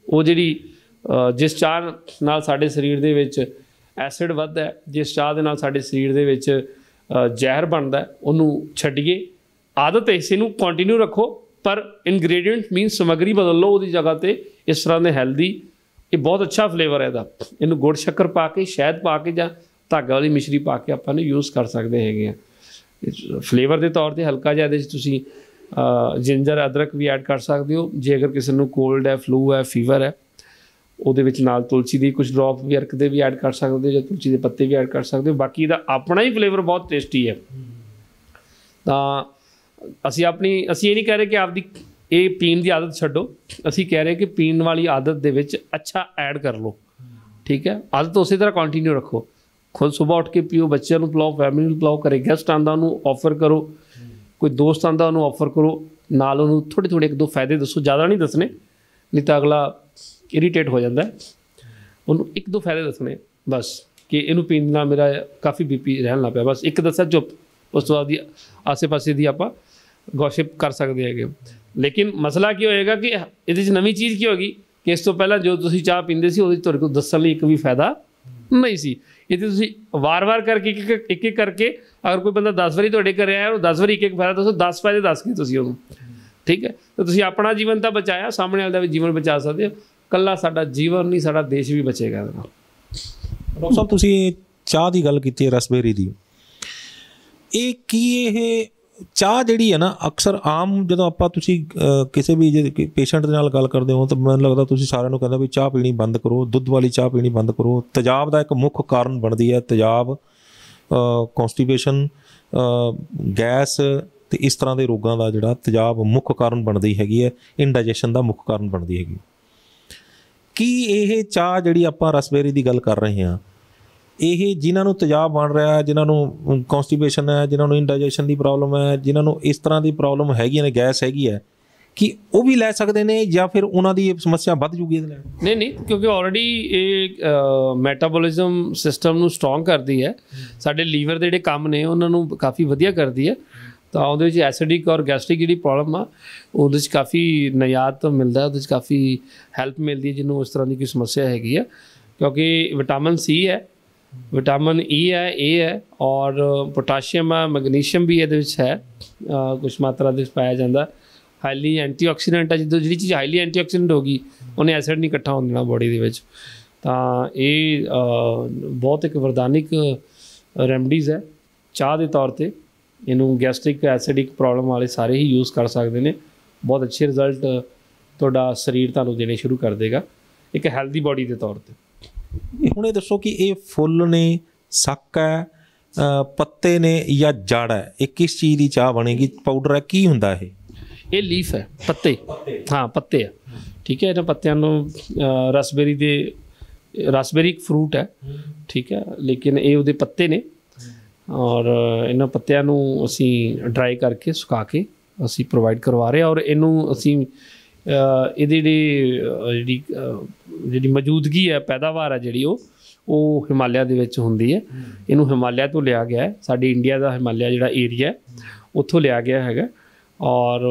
ਉਹ ਜਿਹੜੀ ਜਿਸ ਚਾਹ ਨਾਲ ਸਾਡੇ ਸਰੀਰ ਦੇ ਵਿੱਚ ਐਸਿਡ ਵੱਧਦਾ ਹੈ, ਜਿਸ ਚਾਹ ਦੇ ਨਾਲ ਸਾਡੇ ਸਰੀਰ ਦੇ ਵਿੱਚ ਜ਼ਹਿਰ ਬਣਦਾ, ਉਹਨੂੰ ਛੱਡੀਏ। ਆਦਤ ਇਸੇ ਨੂੰ ਕੰਟੀਨਿਊ ਰੱਖੋ, ਪਰ ਇਨਗਰੀਡੀਐਂਟ ਮੀਨਸ ਸਮੱਗਰੀ ਬਦਲ ਲਓ। ਉਹਦੀ ਜਗ੍ਹਾ 'ਤੇ ਇਸ ਤਰ੍ਹਾਂ ਦੇ ਹੈਲਦੀ, ਇਹ ਬਹੁਤ ਅੱਛਾ ਫਲੇਵਰ ਹੈ ਇਹਦਾ, ਇਹਨੂੰ ਗੁੜ ਸ਼ੱਕਰ ਪਾ ਕੇ, ਸ਼ਹਿਦ ਪਾ ਕੇ ਜਾਂ ਧਾਗਾ ਵਾਲੀ ਮਿਸ਼ਰੀ ਪਾ ਕੇ ਆਪਾਂ ਨੂੰ ਯੂਜ਼ ਕਰ ਸਕਦੇ ਹੈਗੇ ਆ। ਫਲੇਵਰ ਦੇ ਤੌਰ 'ਤੇ ਹਲਕਾ ਜਿਹਾ ਇਹਦੇ 'ਚ ਤੁਸੀਂ ਜਿੰਜਰ, ਅਦਰਕ ਵੀ ਐਡ ਕਰ ਸਕਦੇ ਹੋ। ਜੇ ਅਗਰ ਕਿਸੇ ਨੂੰ ਕੋਲਡ ਹੈ, ਫਲੂ ਹੈ, ਫੀਵਰ ਹੈ, ਉਹਦੇ ਵਿੱਚ ਨਾਲ ਤੁਲਸੀ ਦੀ ਕੁਝ ਡਰੋਪ ਵੀ ਅਰਕ ਦੇ ਵੀ ਐਡ ਕਰ ਸਕਦੇ ਹੋ ਜਾਂ ਤੁਲਸੀ ਦੇ ਪੱਤੇ ਵੀ ਐਡ ਕਰ ਸਕਦੇ ਹੋ। ਬਾਕੀ ਇਹਦਾ ਆਪਣਾ ਹੀ ਫਲੇਵਰ ਬਹੁਤ ਟੇਸਟੀ ਹੈ। ਤਾਂ ਅਸੀਂ ਇਹ ਨਹੀਂ ਕਹਿ ਰਹੇ ਕਿ ਆਪਦੀ ਇਹ ਪੀਣ ਦੀ ਆਦਤ ਛੱਡੋ, ਅਸੀਂ ਕਹਿ ਰਹੇ ਕਿ ਪੀਣ ਵਾਲੀ ਆਦਤ ਦੇ ਵਿੱਚ ਅੱਛਾ ਐਡ ਕਰ ਲਓ, ਠੀਕ ਹੈ। ਆਦਤ ਉਸੇ ਤਰ੍ਹਾਂ ਕੰਟੀਨਿਊ ਰੱਖੋ, खुद सुबह उठ के पियो, बच्चों को पिलाओ, फैमिली ਨੂੰ ਪਿਲਾਓ, ਘਰੇ ਗੈਸਟ ਆਉਂਦਾ ਉਹਨੂੰ ਆਫਰ ਕਰੋ, ਕੋਈ ਦੋਸਤ ਆਉਂਦਾ ਉਹਨੂੰ ਆਫਰ ਕਰੋ, ਨਾਲ ਉਹਨੂੰ ਥੋੜ੍ਹੇ ਥੋੜ੍ਹੇ 1-2 ਫਾਇਦੇ ਦੱਸੋ, ਜ਼ਿਆਦਾ ਨਹੀਂ ਦੱਸਣੇ ਨਹੀਂ ਤਾਂ ਅਗਲਾ ਇਰੀਟੇਟ ਹੋ ਜਾਂਦਾ। ਉਹਨੂੰ 1-2 ਫਾਇਦੇ ਦੱਸਣੇ ਬਸ ਕਿ ਇਹਨੂੰ ਪੀਣ ਨਾਲ ਮੇਰਾ ਕਾਫੀ BP ਰਹਿਣ ਲੱਗ ਪਿਆ, ਬਸ ਇੱਕ ਦੱਸਿਆ ਚੁੱਪ। ਉਸ ਤੋਂ ਬਾਅਦ ਦੀ ਆਸੇ ਪਾਸੇ ਦੀ ਆਪਾਂ ਗੌਸਿਪ ਕਰ ਸਕਦੇ ਹੈਗੇ। ਲੇਕਿਨ ਮਸਲਾ ਕੀ ਹੋਏਗਾ ਕਿ ਇਹਦੇ 'ਚ ਨਵੀਂ ਚੀਜ਼ ਕੀ ਹੋਏਗੀ ਕਿ ਇਸ ਤੋਂ ਪਹਿਲਾਂ ਜੋ ਤੁਸੀਂ ਚਾਹ ਪੀਂਦੇ ਸੀ ਉਹਦੇ ਤੁਹਾਡੇ ਕੋਲ ਦੱਸਣ ਲਈ ਇੱਕ ਵੀ ਫਾਇਦਾ ਨਹੀਂ ਸੀ। ਇਹਦੇ ਤੁਸੀਂ ਵਾਰ-ਵਾਰ ਕਰਕੇ ਇੱਕ ਕਰਕੇ ਅਗਰ ਕੋਈ ਬੰਦਾ 10 ਵਾਰੀ ਤੁਹਾਡੇ ਘਰੇ ਆਇਆ, ਉਹ 10 ਵਾਰੀ ਇੱਕ ਫਾਇਦਾ ਦੱਸੋ, 10 ਫਾਇਦੇ ਦੱਸ ਕੇ ਤੁਸੀਂ ਉਹਨੂੰ, ਠੀਕ ਹੈ। ਤਾਂ ਤੁਸੀਂ ਆਪਣਾ ਜੀਵਨ ਤਾਂ ਬਚਾਇਆ, ਸਾਹਮਣੇ ਵਾਲੇ ਦਾ ਵੀ ਜੀਵਨ ਬਚਾ ਸਕਦੇ ਹੋ। ਇਕੱਲਾ ਸਾਡਾ ਜੀਵਨ ਨਹੀਂ, ਸਾਡਾ ਦੇਸ਼ ਵੀ ਬਚੇਗਾ ਇਹਦੇ ਨਾਲ। ਡਾਕਟਰ ਸਾਹਿਬ ਤੁਸੀਂ ਚਾਹ ਦੀ ਗੱਲ ਕੀਤੀ ਹੈ, ਰਸਬੇਰੀ ਦੀ, ਇਹ ਕੀ ਇਹ ਚਾਹ ਜਿਹੜੀ ਹੈ ਨਾ ਅਕਸਰ ਆਮ ਜਦੋਂ ਆਪਾਂ ਤੁਸੀਂ ਕਿਸੇ ਵੀ ਜੇ ਪੇਸ਼ੈਂਟ ਦੇ ਨਾਲ ਗੱਲ ਕਰਦੇ ਹੋ ਤਾਂ ਮੈਨੂੰ ਲੱਗਦਾ ਤੁਸੀਂ ਸਾਰਿਆਂ ਨੂੰ ਕਹਿੰਦਾ ਵੀ ਚਾਹ ਪੀਣੀ ਬੰਦ ਕਰੋ, ਦੁੱਧ ਵਾਲੀ ਚਾਹ ਪੀਣੀ ਬੰਦ ਕਰੋ। ਤੇਜ਼ਾਬ ਦਾ ਇੱਕ ਮੁੱਖ ਕਾਰਨ ਬਣਦੀ ਹੈ ਤੇਜ਼ਾਬ, ਕੌਂਸਟੀਪੇਸ਼ਨ, ਗੈਸ ਅਤੇ ਇਸ ਤਰ੍ਹਾਂ ਦੇ ਰੋਗਾਂ ਦਾ ਜਿਹੜਾ ਤੇਜ਼ਾਬ ਮੁੱਖ ਕਾਰਨ ਬਣਦੀ ਹੈਗੀ ਹੈ, ਇੰਡਾਈਜੈਸ਼ਨ ਦਾ ਮੁੱਖ ਕਾਰਨ ਬਣਦੀ ਹੈਗੀ। ਕੀ ਇਹ ਚਾਹ ਜਿਹੜੀ ਆਪਾਂ ਰਸਬੇਰੀ ਦੀ ਗੱਲ ਕਰ ਰਹੇ ਹਾਂ, ਇਹ ਜਿਨ੍ਹਾਂ ਨੂੰ ਤੇਜ਼ਾਬ ਬਣ ਰਿਹਾ, ਜਿਨ੍ਹਾਂ ਨੂੰ ਕੌਂਸਟੀਪੇਸ਼ਨ ਹੈ, ਜਿਨ੍ਹਾਂ ਨੂੰ ਇੰਡਾਈਜੈਸ਼ਨ ਦੀ ਪ੍ਰੋਬਲਮ ਹੈ, ਜਿਨ੍ਹਾਂ ਨੂੰ ਇਸ ਤਰ੍ਹਾਂ ਦੀ ਪ੍ਰੋਬਲਮ ਹੈਗੀਆਂ ਨੇ, ਗੈਸ ਹੈਗੀ ਹੈ, ਕਿ ਉਹ ਵੀ ਲੈ ਸਕਦੇ ਨੇ ਜਾਂ ਫਿਰ ਉਹਨਾਂ ਦੀ ਸਮੱਸਿਆ ਵੱਧ ਜੂਗੀ ਇਹਦੇ ਨਾਲ? ਨਹੀਂ, ਕਿਉਂਕਿ ਆਲਰੇਡੀ ਇਹ ਮੈਟਾਬੋਲਿਜ਼ਮ ਸਿਸਟਮ ਨੂੰ ਸਟਰੋਂਗ ਕਰਦੀ ਹੈ, ਸਾਡੇ ਲੀਵਰ ਦੇ ਜਿਹੜੇ ਕੰਮ ਨੇ ਉਹਨਾਂ ਨੂੰ ਕਾਫੀ ਵਧੀਆ ਕਰਦੀ ਹੈ। ਤਾਂ ਉਹਦੇ ਵਿੱਚ ਐਸਿਡਿਕ ਔਰ ਗੈਸਟ੍ਰਿਕ ਜਿਹੜੀ ਪ੍ਰੋਬਲਮ ਆ ਉਹਦੇ 'ਚ ਕਾਫੀ ਨਿਜਾਤ ਮਿਲਦਾ, ਉਹਦੇ 'ਚ ਕਾਫੀ ਹੈਲਪ ਮਿਲਦੀ ਹੈ ਜਿਹਨੂੰ ਇਸ ਤਰ੍ਹਾਂ ਦੀ ਕੋਈ ਸਮੱਸਿਆ ਹੈਗੀ ਆ। ਕਿਉਂਕਿ ਵਿਟਾਮਿਨ C ਹੈ, ਵਿਟਾਮਿਨ E ਹੈ, A ਹੈ ਔਰ ਪੋਟਾਸ਼ੀਅਮ ਹੈ, ਮੈਗਨੀਸ਼ੀਅਮ ਵੀ ਇਹਦੇ ਵਿੱਚ ਹੈ, ਕੁਛ ਮਾਤਰਾ ਦੇ ਵਿੱਚ ਪਾਇਆ ਜਾਂਦਾ। ਹਾਈਲੀ ਐਂਟੀਆਕਸੀਡੈਂਟ ਹੈ, ਜਦੋਂ ਜਿਹੜੀ ਚੀਜ਼ ਹਾਈਲੀ ਐਂਟੀਆਕਸੀਡੈਂਟ ਹੋ ਗਈ ਉਹਨੇ ਐਸਿਡ ਨਹੀਂ ਇਕੱਠਾ ਹੋਣ ਦੇਣਾ ਬੋਡੀ ਦੇ ਵਿੱਚ। ਤਾਂ ਇਹ ਬਹੁਤ ਇੱਕ ਵਰਦਾਨਿਕ ਰੈਮਡੀਜ਼ ਹੈ ਚਾਹ ਦੇ ਤੌਰ 'ਤੇ। ਇਹਨੂੰ ਗੈਸਟ੍ਰਿਕ ਐਸਿਡਿਕ ਪ੍ਰੋਬਲਮ ਵਾਲੇ ਸਾਰੇ ਹੀ ਯੂਜ਼ ਕਰ ਸਕਦੇ ਨੇ। ਬਹੁਤ ਅੱਛੇ ਰਿਜ਼ਲਟ ਤੁਹਾਡਾ ਸਰੀਰ ਤੁਹਾਨੂੰ ਦੇਣੇ ਸ਼ੁਰੂ ਕਰ ਦੇਗਾ ਇੱਕ ਹੈਲਦੀ ਬੋਡੀ ਦੇ ਤੌਰ 'ਤੇ। ਹੁਣ ਇਹ ਦੱਸੋ ਕਿ ਇਹ ਫੁੱਲ ਨੇ, ਸੱਕ ਹੈ, ਪੱਤੇ ਨੇ ਜਾਂ ਜੜ ਹੈ? ਇਹ ਕਿਸ ਚੀਜ਼ ਦੀ ਚਾਹ ਬਣੇਗੀ? ਪਾਊਡਰ ਹੈ, ਕੀ ਹੁੰਦਾ ਇਹ? ਇਹ ਲੀਫ ਹੈ, ਪੱਤੇ, ਹਾਂ ਪੱਤੇ ਆ, ਠੀਕ ਹੈ। ਇਹਨਾਂ ਪੱਤਿਆਂ ਨੂੰ ਰਸਬੇਰੀ ਇੱਕ ਫਰੂਟ ਹੈ, ਠੀਕ ਹੈ, ਲੇਕਿਨ ਇਹ ਉਹਦੇ ਪੱਤੇ ਨੇ ਔਰ ਇਹਨਾਂ ਪੱਤਿਆਂ ਨੂੰ ਅਸੀਂ ਡਰਾਈ ਕਰਕੇ ਸੁਕਾ ਕੇ ਅਸੀਂ ਪ੍ਰੋਵਾਈਡ ਕਰਵਾ ਰਹੇ ਹਾਂ। ਔਰ ਇਹਨੂੰ ਅਸੀਂ ਇਹਦੀ ਜਿਹੜੀ ਮੌਜੂਦਗੀ ਹੈ, ਪੈਦਾਵਾਰ ਹੈ ਜਿਹੜੀ ਉਹ ਹਿਮਾਲਿਆ ਦੇ ਵਿੱਚ ਹੁੰਦੀ ਹੈ। ਇਹਨੂੰ ਹਿਮਾਲਿਆ ਤੋਂ ਲਿਆ ਗਿਆ ਹੈ, ਸਾਡੀ ਇੰਡੀਆ ਦਾ ਹਿਮਾਲਿਆ ਜਿਹੜਾ ਏਰੀਆ ਉੱਥੋਂ ਲਿਆ ਗਿਆ ਹੈਗਾ ਔਰ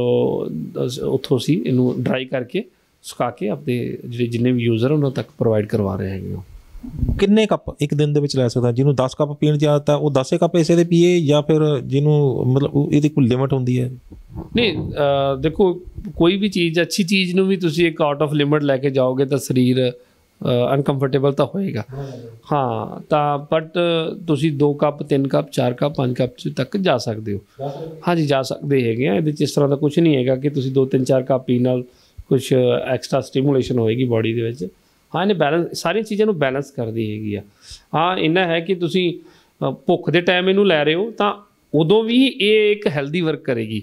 ਉੱਥੋਂ ਅਸੀਂ ਇਹਨੂੰ ਡਰਾਈ ਕਰਕੇ ਸੁਕਾ ਕੇ ਆਪਣੇ ਜਿਹੜੇ ਜਿੰਨੇ ਵੀ ਯੂਜ਼ਰ ਉਹਨਾਂ ਤੱਕ ਪ੍ਰੋਵਾਈਡ ਕਰਵਾ ਰਹੇ ਹੈਗੇ। ਕਿੰਨੇ ਕੱਪ ਇੱਕ ਦਿਨ ਦੇ ਵਿੱਚ ਲੈ ਸਕਦਾ? ਜਿਹਨੂੰ 10 ਕੱਪ ਪੀਣ ਦੀ ਆਦਤ ਹੈ ਉਹ 10 ਕੱਪ ਇਸੇ ਦੇ ਪੀਏ ਜਾਂ ਫਿਰ ਜਿਹਨੂੰ ਮਤਲਬ ਇਹਦੀ ਕੋਈ ਲਿਮਿਟ ਹੁੰਦੀ ਹੈ? ਨਹੀਂ, ਦੇਖੋ ਕੋਈ ਵੀ ਚੀਜ਼, ਅੱਛੀ ਚੀਜ਼ ਨੂੰ ਵੀ ਤੁਸੀਂ ਇੱਕ ਆਊਟ ਆਫ ਲਿਮਿਟ ਲੈ ਕੇ ਜਾਓਗੇ ਤਾਂ ਸਰੀਰ ਅਨਕੰਫਰਟੇਬਲ ਤਾਂ ਹੋਏਗਾ। ਹਾਂ, ਤਾਂ ਬਟ ਤੁਸੀਂ 2 ਕੱਪ 3 ਕੱਪ 4 ਕੱਪ 5 ਕੱਪ ਤੱਕ ਜਾ ਸਕਦੇ ਹੋ। ਹਾਂਜੀ, ਜਾ ਸਕਦੇ ਹੈਗੇ ਆ। ਇਹਦੇ 'ਚ ਇਸ ਤਰ੍ਹਾਂ ਦਾ ਕੁਛ ਨਹੀਂ ਹੈਗਾ ਕਿ ਤੁਸੀਂ 2 3 4 ਕੱਪ ਪੀਣ ਨਾਲ ਕੁਛ ਐਕਸਟਰਾ ਸਟੀਮੂਲੇਸ਼ਨ ਹੋਏਗੀ ਬੋਡੀ ਦੇ ਵਿੱਚ। ਹਾਂ, ਇਹਨੇ ਬੈਲੈਂਸ, ਸਾਰੀਆਂ ਚੀਜ਼ਾਂ ਨੂੰ ਬੈਲੈਂਸ ਕਰਦੀ ਹੈਗੀ ਆ। ਹਾਂ, ਇੰਨਾ ਹੈ ਕਿ ਤੁਸੀਂ ਭੁੱਖ ਦੇ ਟਾਈਮ ਇਹਨੂੰ ਲੈ ਰਹੇ ਹੋ ਤਾਂ ਉਦੋਂ ਵੀ ਇਹ ਇੱਕ ਹੈਲਦੀ ਵਰਕ ਕਰੇਗੀ।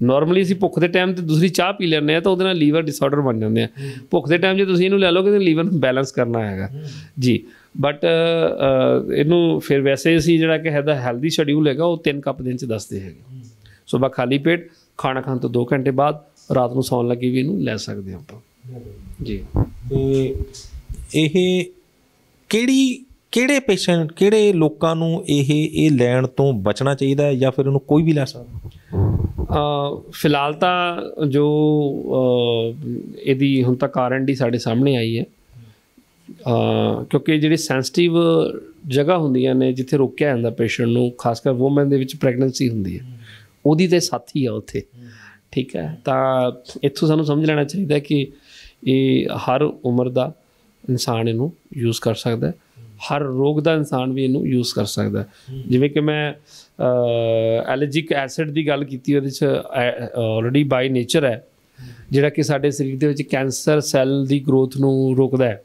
ਨੋਰਮਲੀ ਅਸੀਂ ਭੁੱਖ ਦੇ ਟਾਈਮ 'ਤੇ ਦੂਸਰੀ ਚਾਹ ਪੀ ਲੈਂਦੇ ਹਾਂ ਤਾਂ ਉਹਦੇ ਨਾਲ ਲੀਵਰ ਡਿਸਆਰਡਰ ਬਣ ਜਾਂਦੇ ਆ। ਭੁੱਖ ਦੇ ਟਾਈਮ ਜੇ ਤੁਸੀਂ ਇਹਨੂੰ ਲੈ ਲਓਗੇ ਤਾਂ ਲੀਵਰ ਨੂੰ ਬੈਲੈਂਸ ਕਰਨਾ ਹੈਗਾ ਜੀ। ਬਟ ਇਹਨੂੰ ਫਿਰ ਵੈਸੇ ਅਸੀਂ ਜਿਹੜਾ ਕਿ ਇਹਦਾ ਹੈਲਦੀ ਸ਼ੈਡਿਊਲ ਹੈਗਾ ਉਹ 3 ਕੱਪ ਦਿਨ 'ਚ ਦੱਸਦੇ ਹੈਗੇ। ਸੁਬਾਹ ਖਾਲੀ ਪੇਟ, ਖਾਣਾ ਖਾਣ ਤੋਂ 2 ਘੰਟੇ ਬਾਅਦ, ਰਾਤ ਨੂੰ ਸੌਣ ਲੱਗੇ ਵੀ ਇਹਨੂੰ ਲੈ ਸਕਦੇ ਹਾਂ ਆਪਾਂ ਜੀ। ਅਤੇ ਇਹ ਕਿਹੜੇ ਪੇਸ਼ੈਂਟ, ਕਿਹੜੇ ਲੋਕਾਂ ਨੂੰ ਇਹ ਲੈਣ ਤੋਂ ਬਚਣਾ ਚਾਹੀਦਾ ਜਾਂ ਫਿਰ ਇਹਨੂੰ ਕੋਈ ਵੀ ਲੈ ਸਕਦਾ? ਫਿਲਹਾਲ ਤਾਂ ਜੋ ਇਹਦੀ ਹੁਣ ਤੱਕ R&D ਸਾਡੇ ਸਾਹਮਣੇ ਆਈ ਹੈ, ਕਿਉਂਕਿ ਜਿਹੜੀ ਸੈਂਸਿਟਿਵ ਜਗ੍ਹਾ ਹੁੰਦੀਆਂ ਨੇ ਜਿੱਥੇ ਰੋਕਿਆ ਜਾਂਦਾ ਪੇਸ਼ੈਂਟ ਨੂੰ, ਖਾਸ ਕਰ ਵੂਮਨ ਦੇ ਵਿੱਚ ਪ੍ਰੈਗਨੈਂਸੀ ਹੁੰਦੀ ਹੈ, ਉਹਦੀ ਤਾਂ ਸਾਥੀ ਆ ਉੱਥੇ, ਠੀਕ ਹੈ। ਤਾਂ ਇੱਥੋਂ ਸਾਨੂੰ ਸਮਝ ਲੈਣਾ ਚਾਹੀਦਾ ਕਿ ਇਹ ਹਰ ਉਮਰ ਦਾ ਇਨਸਾਨ ਇਹਨੂੰ ਯੂਜ਼ ਕਰ ਸਕਦਾ, ਹਰ ਰੋਗ ਦਾ ਇਨਸਾਨ ਵੀ ਇਹਨੂੰ ਯੂਜ਼ ਕਰ ਸਕਦਾ। ਜਿਵੇਂ ਕਿ ਮੈਂ ਐਲਰਜਿਕ ਐਸਿਡ ਦੀ ਗੱਲ ਕੀਤੀ, ਉਹਦੇ 'ਚ ਆਲਰੇਡੀ ਬਾਈ ਨੇਚਰ ਹੈ ਜਿਹੜਾ ਕਿ ਸਾਡੇ ਸਰੀਰ ਦੇ ਵਿੱਚ ਕੈਂਸਰ ਸੈੱਲ ਦੀ ਗਰੋਥ ਨੂੰ ਰੋਕਦਾ ਹੈ,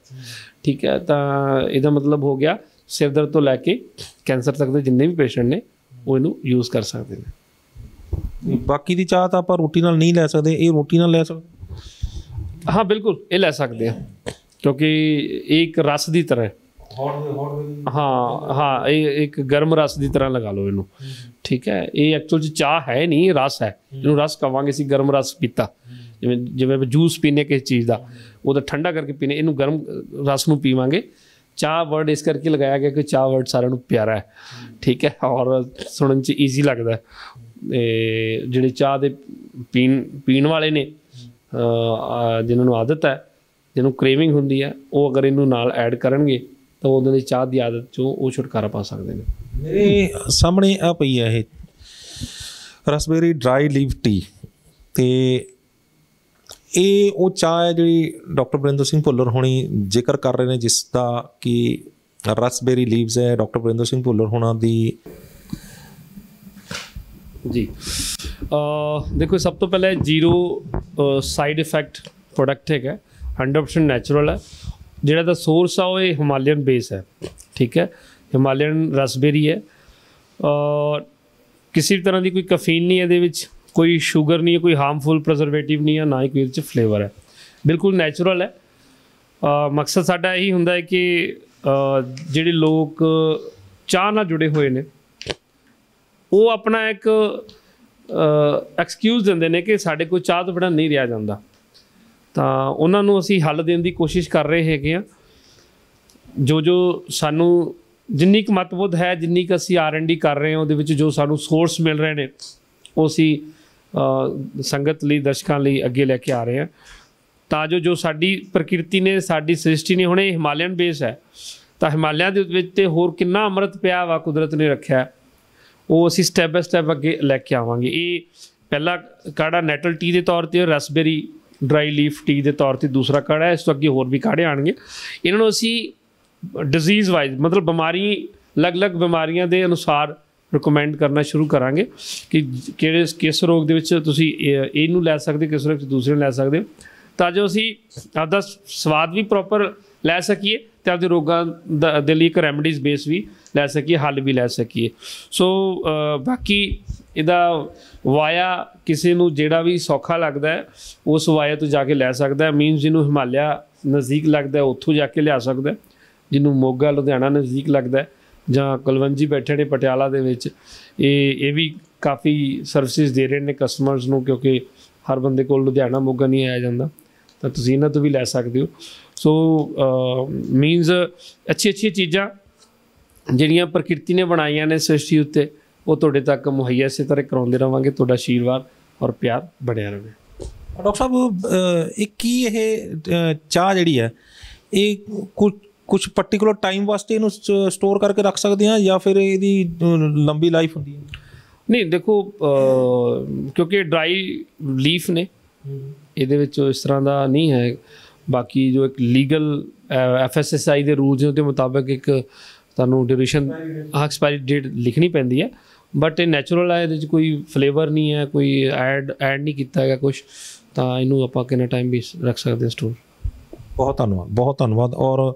ਠੀਕ ਹੈ। ਤਾਂ ਇਹਦਾ ਮਤਲਬ ਹੋ ਗਿਆ ਸਿਰ ਦਰਦ ਤੋਂ ਲੈ ਕੇ ਕੈਂਸਰ ਤੱਕ ਦੇ ਜਿੰਨੇ ਵੀ ਪੇਸ਼ੈਂਟ ਨੇ ਉਹ ਇਹਨੂੰ ਯੂਜ਼ ਕਰ ਸਕਦੇ ਨੇ। ਬਾਕੀ ਦੀ ਚਾਹ ਤਾਂ ਆਪਾਂ ਰੋਟੀ ਨਾਲ ਨਹੀਂ ਲੈ ਸਕਦੇ, ਇਹ ਰੋਟੀ ਨਾਲ ਲੈ ਸਕਦੇ? ਹਾਂ ਬਿਲਕੁਲ, ਇਹ ਲੈ ਸਕਦੇ ਆ ਕਿਉਂਕਿ ਇਹ ਇੱਕ ਰਸ ਦੀ ਤਰ੍ਹਾਂ ਹੈ। हाँ हाँ, ये एक गर्म रस की तरह लगा लो इनू, ठीक है। ये एक्चुअल चाह है नहीं, रस है, इनू रस कहांगे असीं, गर्म रस पीता, जिवें जिवें जूस पीने किसी चीज़ का, वो तो ठंडा करके पीने, इनू गर्म रस नू पीवांगे। चाह वर्ड इस करके लगाया गया कि चाह वर्ड सारिਆਂ ਨੂੰ प्यारा है, ठीक है, और सुनन च ईजी लगता है। ਜਿਹੜੇ ਚਾਹ ਦੇ ਪੀਣ ਵਾਲੇ ਨੇ, ਜਿਨ੍ਹਾਂ ਨੂੰ ਆਦਤ ਹੈ, ਜਿਹਨੂੰ ਕ੍ਰੇਵਿੰਗ ਹੁੰਦੀ ਹੈ, ਉਹ ਅਗਰ ਇਹਨੂੰ ਨਾਲ ਐਡ ਕਰਨਗੇ ਤਾਂ ਉਹਨਾਂ ਦੀ ਚਾਹ ਦੀ ਆਦਤ 'ਚੋਂ ਉਹ ਛੁਟਕਾਰਾ ਪਾ ਸਕਦੇ ਨੇ। ਮੇਰੇ ਸਾਹਮਣੇ ਆ ਪਈ ਹੈ ਇਹ ਰਸਬੇਰੀ ਡਰਾਈ ਲੀਫ ਟੀ, ਤੇ ਇਹ ਉਹ ਚਾਹ ਹੈ ਜਿਹੜੀ ਡਾਕਟਰ ਵਰਿੰਦਰ ਸਿੰਘ ਭੁੱਲਰ ਹੋਣੀ ਜ਼ਿਕਰ ਕਰ ਰਹੇ ਨੇ, ਜਿਸ ਦਾ ਕਿ ਰਸਬੇਰੀ ਲੀਵਸ ਹੈ ਡਾਕਟਰ ਵਰਿੰਦਰ ਸਿੰਘ ਭੁੱਲਰ ਹੋਣਾ ਦੀ। जी देखो, सब तो पहले जीरो साइड इफेक्ट प्रोडक्ट है, 100% नैचुरल है। ਜਿਹੜਾ ਦਾ सोर्स आ वो हिमालयन बेस है, ठीक है, हिमालयन रसबेरी है, और किसी भी तरह की कोई कफीन नहीं है, कोई शुगर नहीं है, कोई हार्मफुल प्रजरवेटिव नहीं है, ना ही कोई फ्लेवर है, बिल्कुल नैचुरल है। मकसद साडा यही हुंदा है कि ਜਿਹੜੇ लोग चाह नाल जुड़े हुए ने ਉਹ ਆਪਣਾ ਇੱਕ ਐਕਸਕਿਊਜ਼ ਦਿੰਦੇ ਨੇ ਕਿ ਸਾਡੇ ਕੋਲ ਚਾਹ ਤੋਂ ਬਿਨਾਂ ਨਹੀਂ ਰਿਹਾ ਜਾਂਦਾ, ਤਾਂ ਉਹਨਾਂ ਨੂੰ ਅਸੀਂ ਹੱਲ ਦੇਣ ਦੀ ਕੋਸ਼ਿਸ਼ ਕਰ ਰਹੇ ਹੈਗੇ ਹਾਂ। ਜੋ ਸਾਨੂੰ ਜਿੰਨੀ ਕੁ ਮਤਬੁੱਧ ਹੈ, ਜਿੰਨੀ ਕੁ ਅਸੀਂ R&D ਕਰ ਰਹੇ ਹਾਂ, ਉਹਦੇ ਵਿੱਚ ਜੋ ਸਾਨੂੰ ਸੋਰਸ ਮਿਲ ਰਹੇ ਨੇ, ਉਹ ਅਸੀਂ ਸੰਗਤ ਲਈ, ਦਰਸ਼ਕਾਂ ਲਈ ਅੱਗੇ ਲੈ ਕੇ ਆ ਰਹੇ ਹਾਂ, ਤਾਂ ਜੋ ਸਾਡੀ ਪ੍ਰਕਿਰਤੀ ਨੇ, ਸਾਡੀ ਸ੍ਰਿਸ਼ਟੀ ਨੇ, ਹੁਣ ਇਹ ਹਿਮਾਲਯਨ ਬੇਸ ਹੈ, ਤਾਂ ਹਿਮਾਲਿਆ ਦੇ ਵਿੱਚ ਤੇ ਹੋਰ ਕਿੰਨਾ ਅੰਮ੍ਰਿਤ ਪਿਆ ਵਾ ਕੁਦਰਤ ਨੇ ਰੱਖਿਆ, ਉਹ ਅਸੀਂ ਸਟੈਪ ਬਾਏ ਸਟੈਪ ਅੱਗੇ ਲੈ ਕੇ ਆਵਾਂਗੇ। ਇਹ ਪਹਿਲਾ ਕਾੜਾ ਨੈਟਲ ਟੀ ਦੇ ਤੌਰ 'ਤੇ, ਰਸਬੇਰੀ ਡਰਾਈ ਲੀਫ ਟੀ ਦੇ ਤੌਰ 'ਤੇ ਦੂਸਰਾ ਕਾੜਾ ਹੈ। ਇਸ ਤੋਂ ਅੱਗੇ ਹੋਰ ਵੀ ਕਾੜੇ ਆਉਣਗੇ। ਇਹਨਾਂ ਨੂੰ ਅਸੀਂ ਡਿਜ਼ੀਜ਼ ਵਾਈਜ਼, ਮਤਲਬ ਬਿਮਾਰੀ, ਅਲੱਗ-ਅਲੱਗ ਬਿਮਾਰੀਆਂ ਦੇ ਅਨੁਸਾਰ ਰਿਕਮੈਂਡ ਕਰਨਾ ਸ਼ੁਰੂ ਕਰਾਂਗੇ ਕਿ ਕਿਸ ਰੋਗ ਦੇ ਵਿੱਚ ਤੁਸੀਂ ਇਹਨੂੰ ਲੈ ਸਕਦੇ, ਕਿਸ ਰੋਗ 'ਚ ਦੂਸਰੇ ਨੂੰ ਲੈ ਸਕਦੇ ਹੋ, ਤਾਂ ਜੋ ਅਸੀਂ ਆਪਦਾ ਸਵਾਦ ਵੀ ਪ੍ਰੋਪਰ ਲੈ ਸਕੀਏ ਅਤੇ ਆਪਦੇ ਰੋਗਾਂ ਦੇ ਲਈ ਇੱਕ ਰੈਮਡੀਜ਼ ਬੇਸ ਵੀ ਲੈ ਸਕੀਏ, ਹੱਲ ਵੀ ਲੈ ਸਕੀਏ। ਸੋ ਬਾਕੀ ਇਹਦਾ ਵਾਇਆ ਕਿਸੇ ਨੂੰ ਜਿਹੜਾ ਵੀ ਸੌਖਾ ਲੱਗਦਾ ਹੈ, ਉਸ ਵਾਇਆ ਤੋਂ ਜਾ ਕੇ ਲੈ ਸਕਦਾ। ਮੀਨਸ ਜਿਹਨੂੰ ਹਿਮਾਲਿਆ ਨਜ਼ਦੀਕ ਲੱਗਦਾ ਉੱਥੋਂ ਜਾ ਕੇ ਲਿਆ ਸਕਦਾ, ਜਿਹਨੂੰ ਮੋਗਾ ਲੁਧਿਆਣਾ ਨਜ਼ਦੀਕ ਲੱਗਦਾ, ਜਾਂ ਕੁਲਵੰਜੀ ਬੈਠੇ ਨੇ ਪਟਿਆਲਾ ਦੇ ਵਿੱਚ, ਇਹ ਵੀ ਕਾਫੀ ਸਰਵਿਸਿਜ਼ ਦੇ ਰਹੇ ਨੇ ਕਸਟਮਰਸ ਨੂੰ, ਕਿਉਂਕਿ ਹਰ ਬੰਦੇ ਕੋਲ ਲੁਧਿਆਣਾ ਮੋਗਾ ਨਹੀਂ ਆਇਆ ਜਾਂਦਾ, ਤਾਂ ਤੁਸੀਂ ਇਹਨਾਂ ਤੋਂ ਵੀ ਲੈ ਸਕਦੇ ਹੋ। ਸੋ ਮੀਨਸ ਅੱਛੀ ਚੀਜ਼ਾਂ ਜਿਹੜੀਆਂ ਪ੍ਰਕਿਰਤੀ ਨੇ ਬਣਾਈਆਂ ਨੇ ਸ੍ਰਿਸ਼ਟੀ ਉੱਤੇ, ਉਹ ਤੁਹਾਡੇ ਤੱਕ ਮੁਹੱਈਆ ਇਸੇ ਤਰ੍ਹਾਂ ਕਰਾਉਂਦੇ ਰਹਾਂਗੇ। ਤੁਹਾਡਾ ਆਸ਼ੀਰਵਾਦ ਔਰ ਪਿਆਰ ਬਣਿਆ ਰਹੇ। ਡਾਕਟਰ ਸਾਹਿਬ, ਇਹ ਕੀ ਇਹ ਚਾਹ ਜਿਹੜੀ ਹੈ, ਇਹ ਕੁਛ ਪਰਟੀਕੂਲਰ ਟਾਈਮ ਵਾਸਤੇ ਇਹਨੂੰ ਸਟੋਰ ਕਰਕੇ ਰੱਖ ਸਕਦੇ ਹਾਂ, ਜਾਂ ਫਿਰ ਇਹਦੀ ਲੰਬੀ ਲਾਈਫ ਹੁੰਦੀ ਹੈ? ਨਹੀਂ, ਦੇਖੋ, ਕਿਉਂਕਿ ਡਰਾਈ ਲੀਫ ਨੇ, ਇਹਦੇ ਵਿੱਚ ਇਸ ਤਰ੍ਹਾਂ ਦਾ ਨਹੀਂ ਹੈ। ਬਾਕੀ ਜੋ ਇੱਕ ਲੀਗਲ FSSAI ਦੇ ਰੂਲਸ ਦੇ ਮੁਤਾਬਕ ਇੱਕ ਤੁਹਾਨੂੰ ਡਿਊਰੇਸ਼ਨ, ਐਕਸਪਾਇਰੀ ਡੇਟ ਲਿਖਣੀ ਪੈਂਦੀ ਹੈ, ਬਟ ਇਹ ਨੈਚੁਰਲ ਹੈ, ਇਹਦੇ 'ਚ ਕੋਈ ਫਲੇਵਰ ਨਹੀਂ ਹੈ, ਕੋਈ ਐਡ ਨਹੀਂ ਕੀਤਾ ਹੈਗਾ ਕੁਛ, ਤਾਂ ਇਹਨੂੰ ਆਪਾਂ ਕਿੰਨਾ ਟਾਈਮ ਵੀ ਰੱਖ ਸਕਦੇ ਹਾਂ ਸਟੋਰ। ਬਹੁਤ ਧੰਨਵਾਦ, ਬਹੁਤ ਧੰਨਵਾਦ। ਔਰ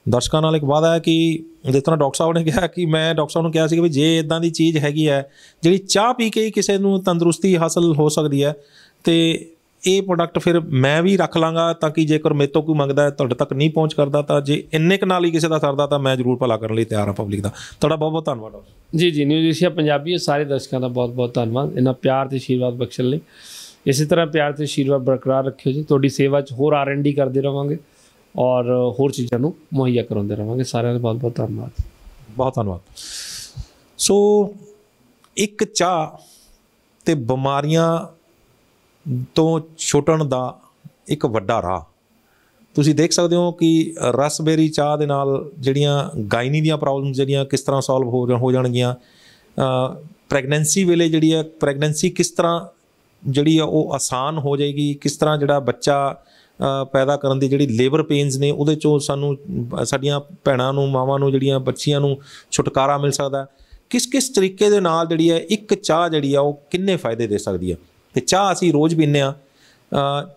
ਦਰਸ਼ਕਾਂ ਨਾਲ ਇੱਕ ਵਾਅਦਾ ਹੈ ਕਿ ਜਿਸ ਤਰ੍ਹਾਂ ਡਾਕਟਰ ਸਾਹਿਬ ਨੇ ਕਿਹਾ, ਕਿ ਮੈਂ ਡਾਕਟਰ ਸਾਹਿਬ ਨੂੰ ਕਿਹਾ ਸੀ ਕਿ ਵੀ ਜੇ ਇੱਦਾਂ ਦੀ ਚੀਜ਼ ਹੈਗੀ ਹੈ ਜਿਹੜੀ ਚਾਹ ਪੀ ਕੇ ਹੀ ਕਿਸੇ ਨੂੰ ਤੰਦਰੁਸਤੀ ਹਾਸਲ ਹੋ ਸਕਦੀ ਹੈ, ਅਤੇ ਇਹ ਪ੍ਰੋਡਕਟ ਫਿਰ ਮੈਂ ਵੀ ਰੱਖ ਲਾਂਗਾ, ਤਾਂ ਕਿ ਜੇਕਰ ਮੇਰੇ ਤੋਂ ਕੋਈ ਮੰਗਦਾ, ਤੁਹਾਡੇ ਤੱਕ ਨਹੀਂ ਪਹੁੰਚ ਕਰਦਾ, ਤਾਂ ਜੇ ਇੰਨੇ ਕੁ ਨਾਲ ਹੀ ਕਿਸੇ ਦਾ ਸਰਦਾ, ਤਾਂ ਮੈਂ ਜ਼ਰੂਰ ਭਲਾ ਕਰਨ ਲਈ ਤਿਆਰ ਹਾਂ ਪਬਲਿਕ ਦਾ। ਤੁਹਾਡਾ ਬਹੁਤ ਬਹੁਤ ਧੰਨਵਾਦ ਡਾਕਟਰ। ਜੀ, ਨਿਊਜ਼ ਏਸ਼ੀਆ ਪੰਜਾਬੀ ਸਾਰੇ ਦਰਸ਼ਕਾਂ ਦਾ ਬਹੁਤ ਬਹੁਤ ਧੰਨਵਾਦ, ਇਹਨਾਂ ਪਿਆਰ ਅਤੇ ਆਸ਼ੀਰਵਾਦ ਬਖਸ਼ਣ ਲਈ। ਇਸੇ ਤਰ੍ਹਾਂ ਪਿਆਰ ਅਤੇ ਆਸ਼ੀਰਵਾਦ ਬਰਕਰਾਰ ਰੱਖਿਓ ਜੀ। ਤੁਹਾਡੀ ਸੇਵਾ 'ਚ ਹੋਰ R&D ਕਰਦੇ ਰਹਾਂਗੇ, ਔਰ ਹੋਰ ਚੀਜ਼ਾਂ ਨੂੰ ਮੁਹੱਈਆ ਕਰਾਉਂਦੇ ਰਹਾਂਗੇ। ਸਾਰਿਆਂ ਦਾ ਬਹੁਤ ਬਹੁਤ ਧੰਨਵਾਦ। ਬਹੁਤ ਧੰਨਵਾਦ। ਸੋ ਇੱਕ ਚਾਹ ਅਤੇ ਬਿਮਾਰੀਆਂ ਤੋਂ ਛੁੱਟਣ ਦਾ ਇੱਕ ਵੱਡਾ ਰਾਹ ਤੁਸੀਂ ਦੇਖ ਸਕਦੇ ਹੋ ਕਿ ਰਸਬੇਰੀ ਚਾਹ ਦੇ ਨਾਲ ਜਿਹੜੀਆਂ ਗਾਇਨੀ ਦੀਆਂ ਪ੍ਰੋਬਲਮਸ ਜਿਹੜੀਆਂ ਕਿਸ ਤਰ੍ਹਾਂ ਸੋਲਵ ਹੋ ਜਾਣਗੀਆਂ। ਪ੍ਰੈਗਨੈਂਸੀ ਵੇਲੇ ਜਿਹੜੀ ਹੈ, ਪ੍ਰੈਗਨੈਂਸੀ ਕਿਸ ਤਰ੍ਹਾਂ ਜਿਹੜੀ ਆ ਉਹ ਆਸਾਨ ਹੋ ਜਾਏਗੀ, ਕਿਸ ਤਰ੍ਹਾਂ ਜਿਹੜਾ ਬੱਚਾ ਪੈਦਾ ਕਰਨ ਦੀ ਜਿਹੜੀ ਲੇਬਰ ਪੇਨਸ ਨੇ ਉਹਦੇ 'ਚੋਂ ਸਾਨੂੰ, ਸਾਡੀਆਂ ਭੈਣਾਂ ਨੂੰ, ਮਾਵਾਂ ਨੂੰ, ਜਿਹੜੀਆਂ ਬੱਚੀਆਂ ਨੂੰ ਛੁਟਕਾਰਾ ਮਿਲ ਸਕਦਾ, ਕਿਸ ਤਰੀਕੇ ਦੇ ਨਾਲ ਜਿਹੜੀ ਹੈ ਇੱਕ ਚਾਹ ਜਿਹੜੀ ਆ ਉਹ ਕਿੰਨੇ ਫਾਇਦੇ ਦੇ ਸਕਦੀ ਹੈ। ਅਤੇ ਚਾਹ ਅਸੀਂ ਰੋਜ਼ ਪੀਂਦੇ ਹਾਂ।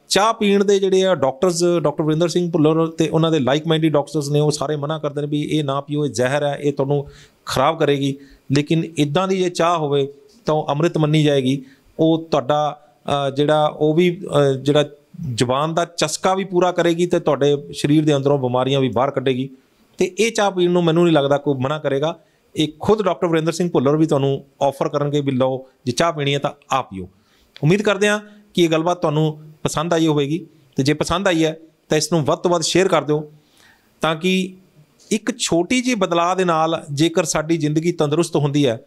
ਚਾਹ ਪੀਣ ਦੇ ਜਿਹੜੇ ਆ ਡਾਕਟਰਸ, ਡਾਕਟਰ ਵਰਿੰਦਰ ਸਿੰਘ ਭੁੱਲਰ ਅਤੇ ਉਹਨਾਂ ਦੇ ਲਾਈਕ ਮਾਈਂਡਡ ਡਾਕਟਰਸ ਨੇ, ਉਹ ਸਾਰੇ ਮਨਾ ਕਰਦੇ ਨੇ ਵੀ ਇਹ ਨਾ ਪੀਓ, ਇਹ ਜ਼ਹਿਰ ਹੈ, ਇਹ ਤੁਹਾਨੂੰ ਖਰਾਬ ਕਰੇਗੀ। ਲੇਕਿਨ ਇੱਦਾਂ ਦੀ ਜੇ ਚਾਹ ਹੋਵੇ ਤਾਂ ਉਹ ਅੰਮ੍ਰਿਤ ਮੰਨੀ ਜਾਏਗੀ। ਉਹ ਤੁਹਾਡਾ ਜਿਹੜਾ ਉਹ ਵੀ ਜਿਹੜਾ ਜ਼ੁਬਾਨ ਦਾ ਚਸਕਾ ਵੀ ਪੂਰਾ ਕਰੇਗੀ ਅਤੇ ਤੁਹਾਡੇ ਸਰੀਰ ਦੇ ਅੰਦਰੋਂ ਬਿਮਾਰੀਆਂ ਵੀ ਬਾਹਰ ਕੱਢੇਗੀ। ਤੇ ਇਹ ਚਾਹ ਪੀਣ ਨੂੰ ਮੈਨੂੰ ਨਹੀਂ ਲੱਗਦਾ ਕੋਈ ਮਨਾ ਕਰੇਗਾ। ਇਹ ਖੁਦ ਡਾਕਟਰ ਵਰਿੰਦਰ ਸਿੰਘ ਭੁੱਲਰ ਵੀ ਤੁਹਾਨੂੰ ਆਫਰ ਕਰਨਗੇ ਵੀ ਲਓ ਜੇ ਚਾਹ ਪੀਣੀ ਹੈ ਤਾਂ ਆ ਪੀਓ। ਉਮੀਦ ਕਰਦੇ ਹਾਂ ਕਿ ਇਹ ਗੱਲਬਾਤ ਤੁਹਾਨੂੰ ਪਸੰਦ ਆਈ ਹੋਵੇਗੀ, ਤੇ ਜੇ ਪਸੰਦ ਆਈ ਹੈ ਤਾਂ ਇਸ ਨੂੰ ਵੱਧ ਤੋਂ ਵੱਧ ਸ਼ੇਅਰ ਕਰ ਦਿਓ, ਤਾਂ ਕਿ ਇੱਕ ਛੋਟੀ ਜਿਹੀ ਬਦਲਾਅ ਦੇ ਨਾਲ ਜੇਕਰ ਸਾਡੀ ਜ਼ਿੰਦਗੀ ਤੰਦਰੁਸਤ ਹੁੰਦੀ ਹੈ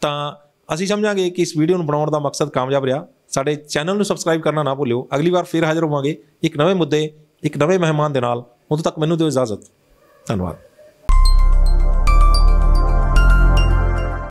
ਤਾਂ ਅਸੀਂ ਸਮਝਾਂਗੇ ਕਿ ਇਸ ਵੀਡੀਓ ਨੂੰ ਬਣਾਉਣ ਦਾ ਮਕਸਦ ਕਾਮਯਾਬ ਰਿਹਾ। ਸਾਡੇ ਚੈਨਲ ਨੂੰ ਸਬਸਕ੍ਰਾਈਬ ਕਰਨਾ ਨਾ ਭੁੱਲਿਓ। ਅਗਲੀ ਵਾਰ ਫਿਰ ਹਾਜ਼ਰ ਹੋਵਾਂਗੇ ਇੱਕ ਨਵੇਂ ਮੁੱਦੇ, ਇੱਕ ਨਵੇਂ ਮਹਿਮਾਨ ਦੇ ਨਾਲ। ਉਦੋਂ ਤੱਕ ਮੈਨੂੰ ਦਿਓ ਇਜਾਜ਼ਤ। ਧੰਨਵਾਦ।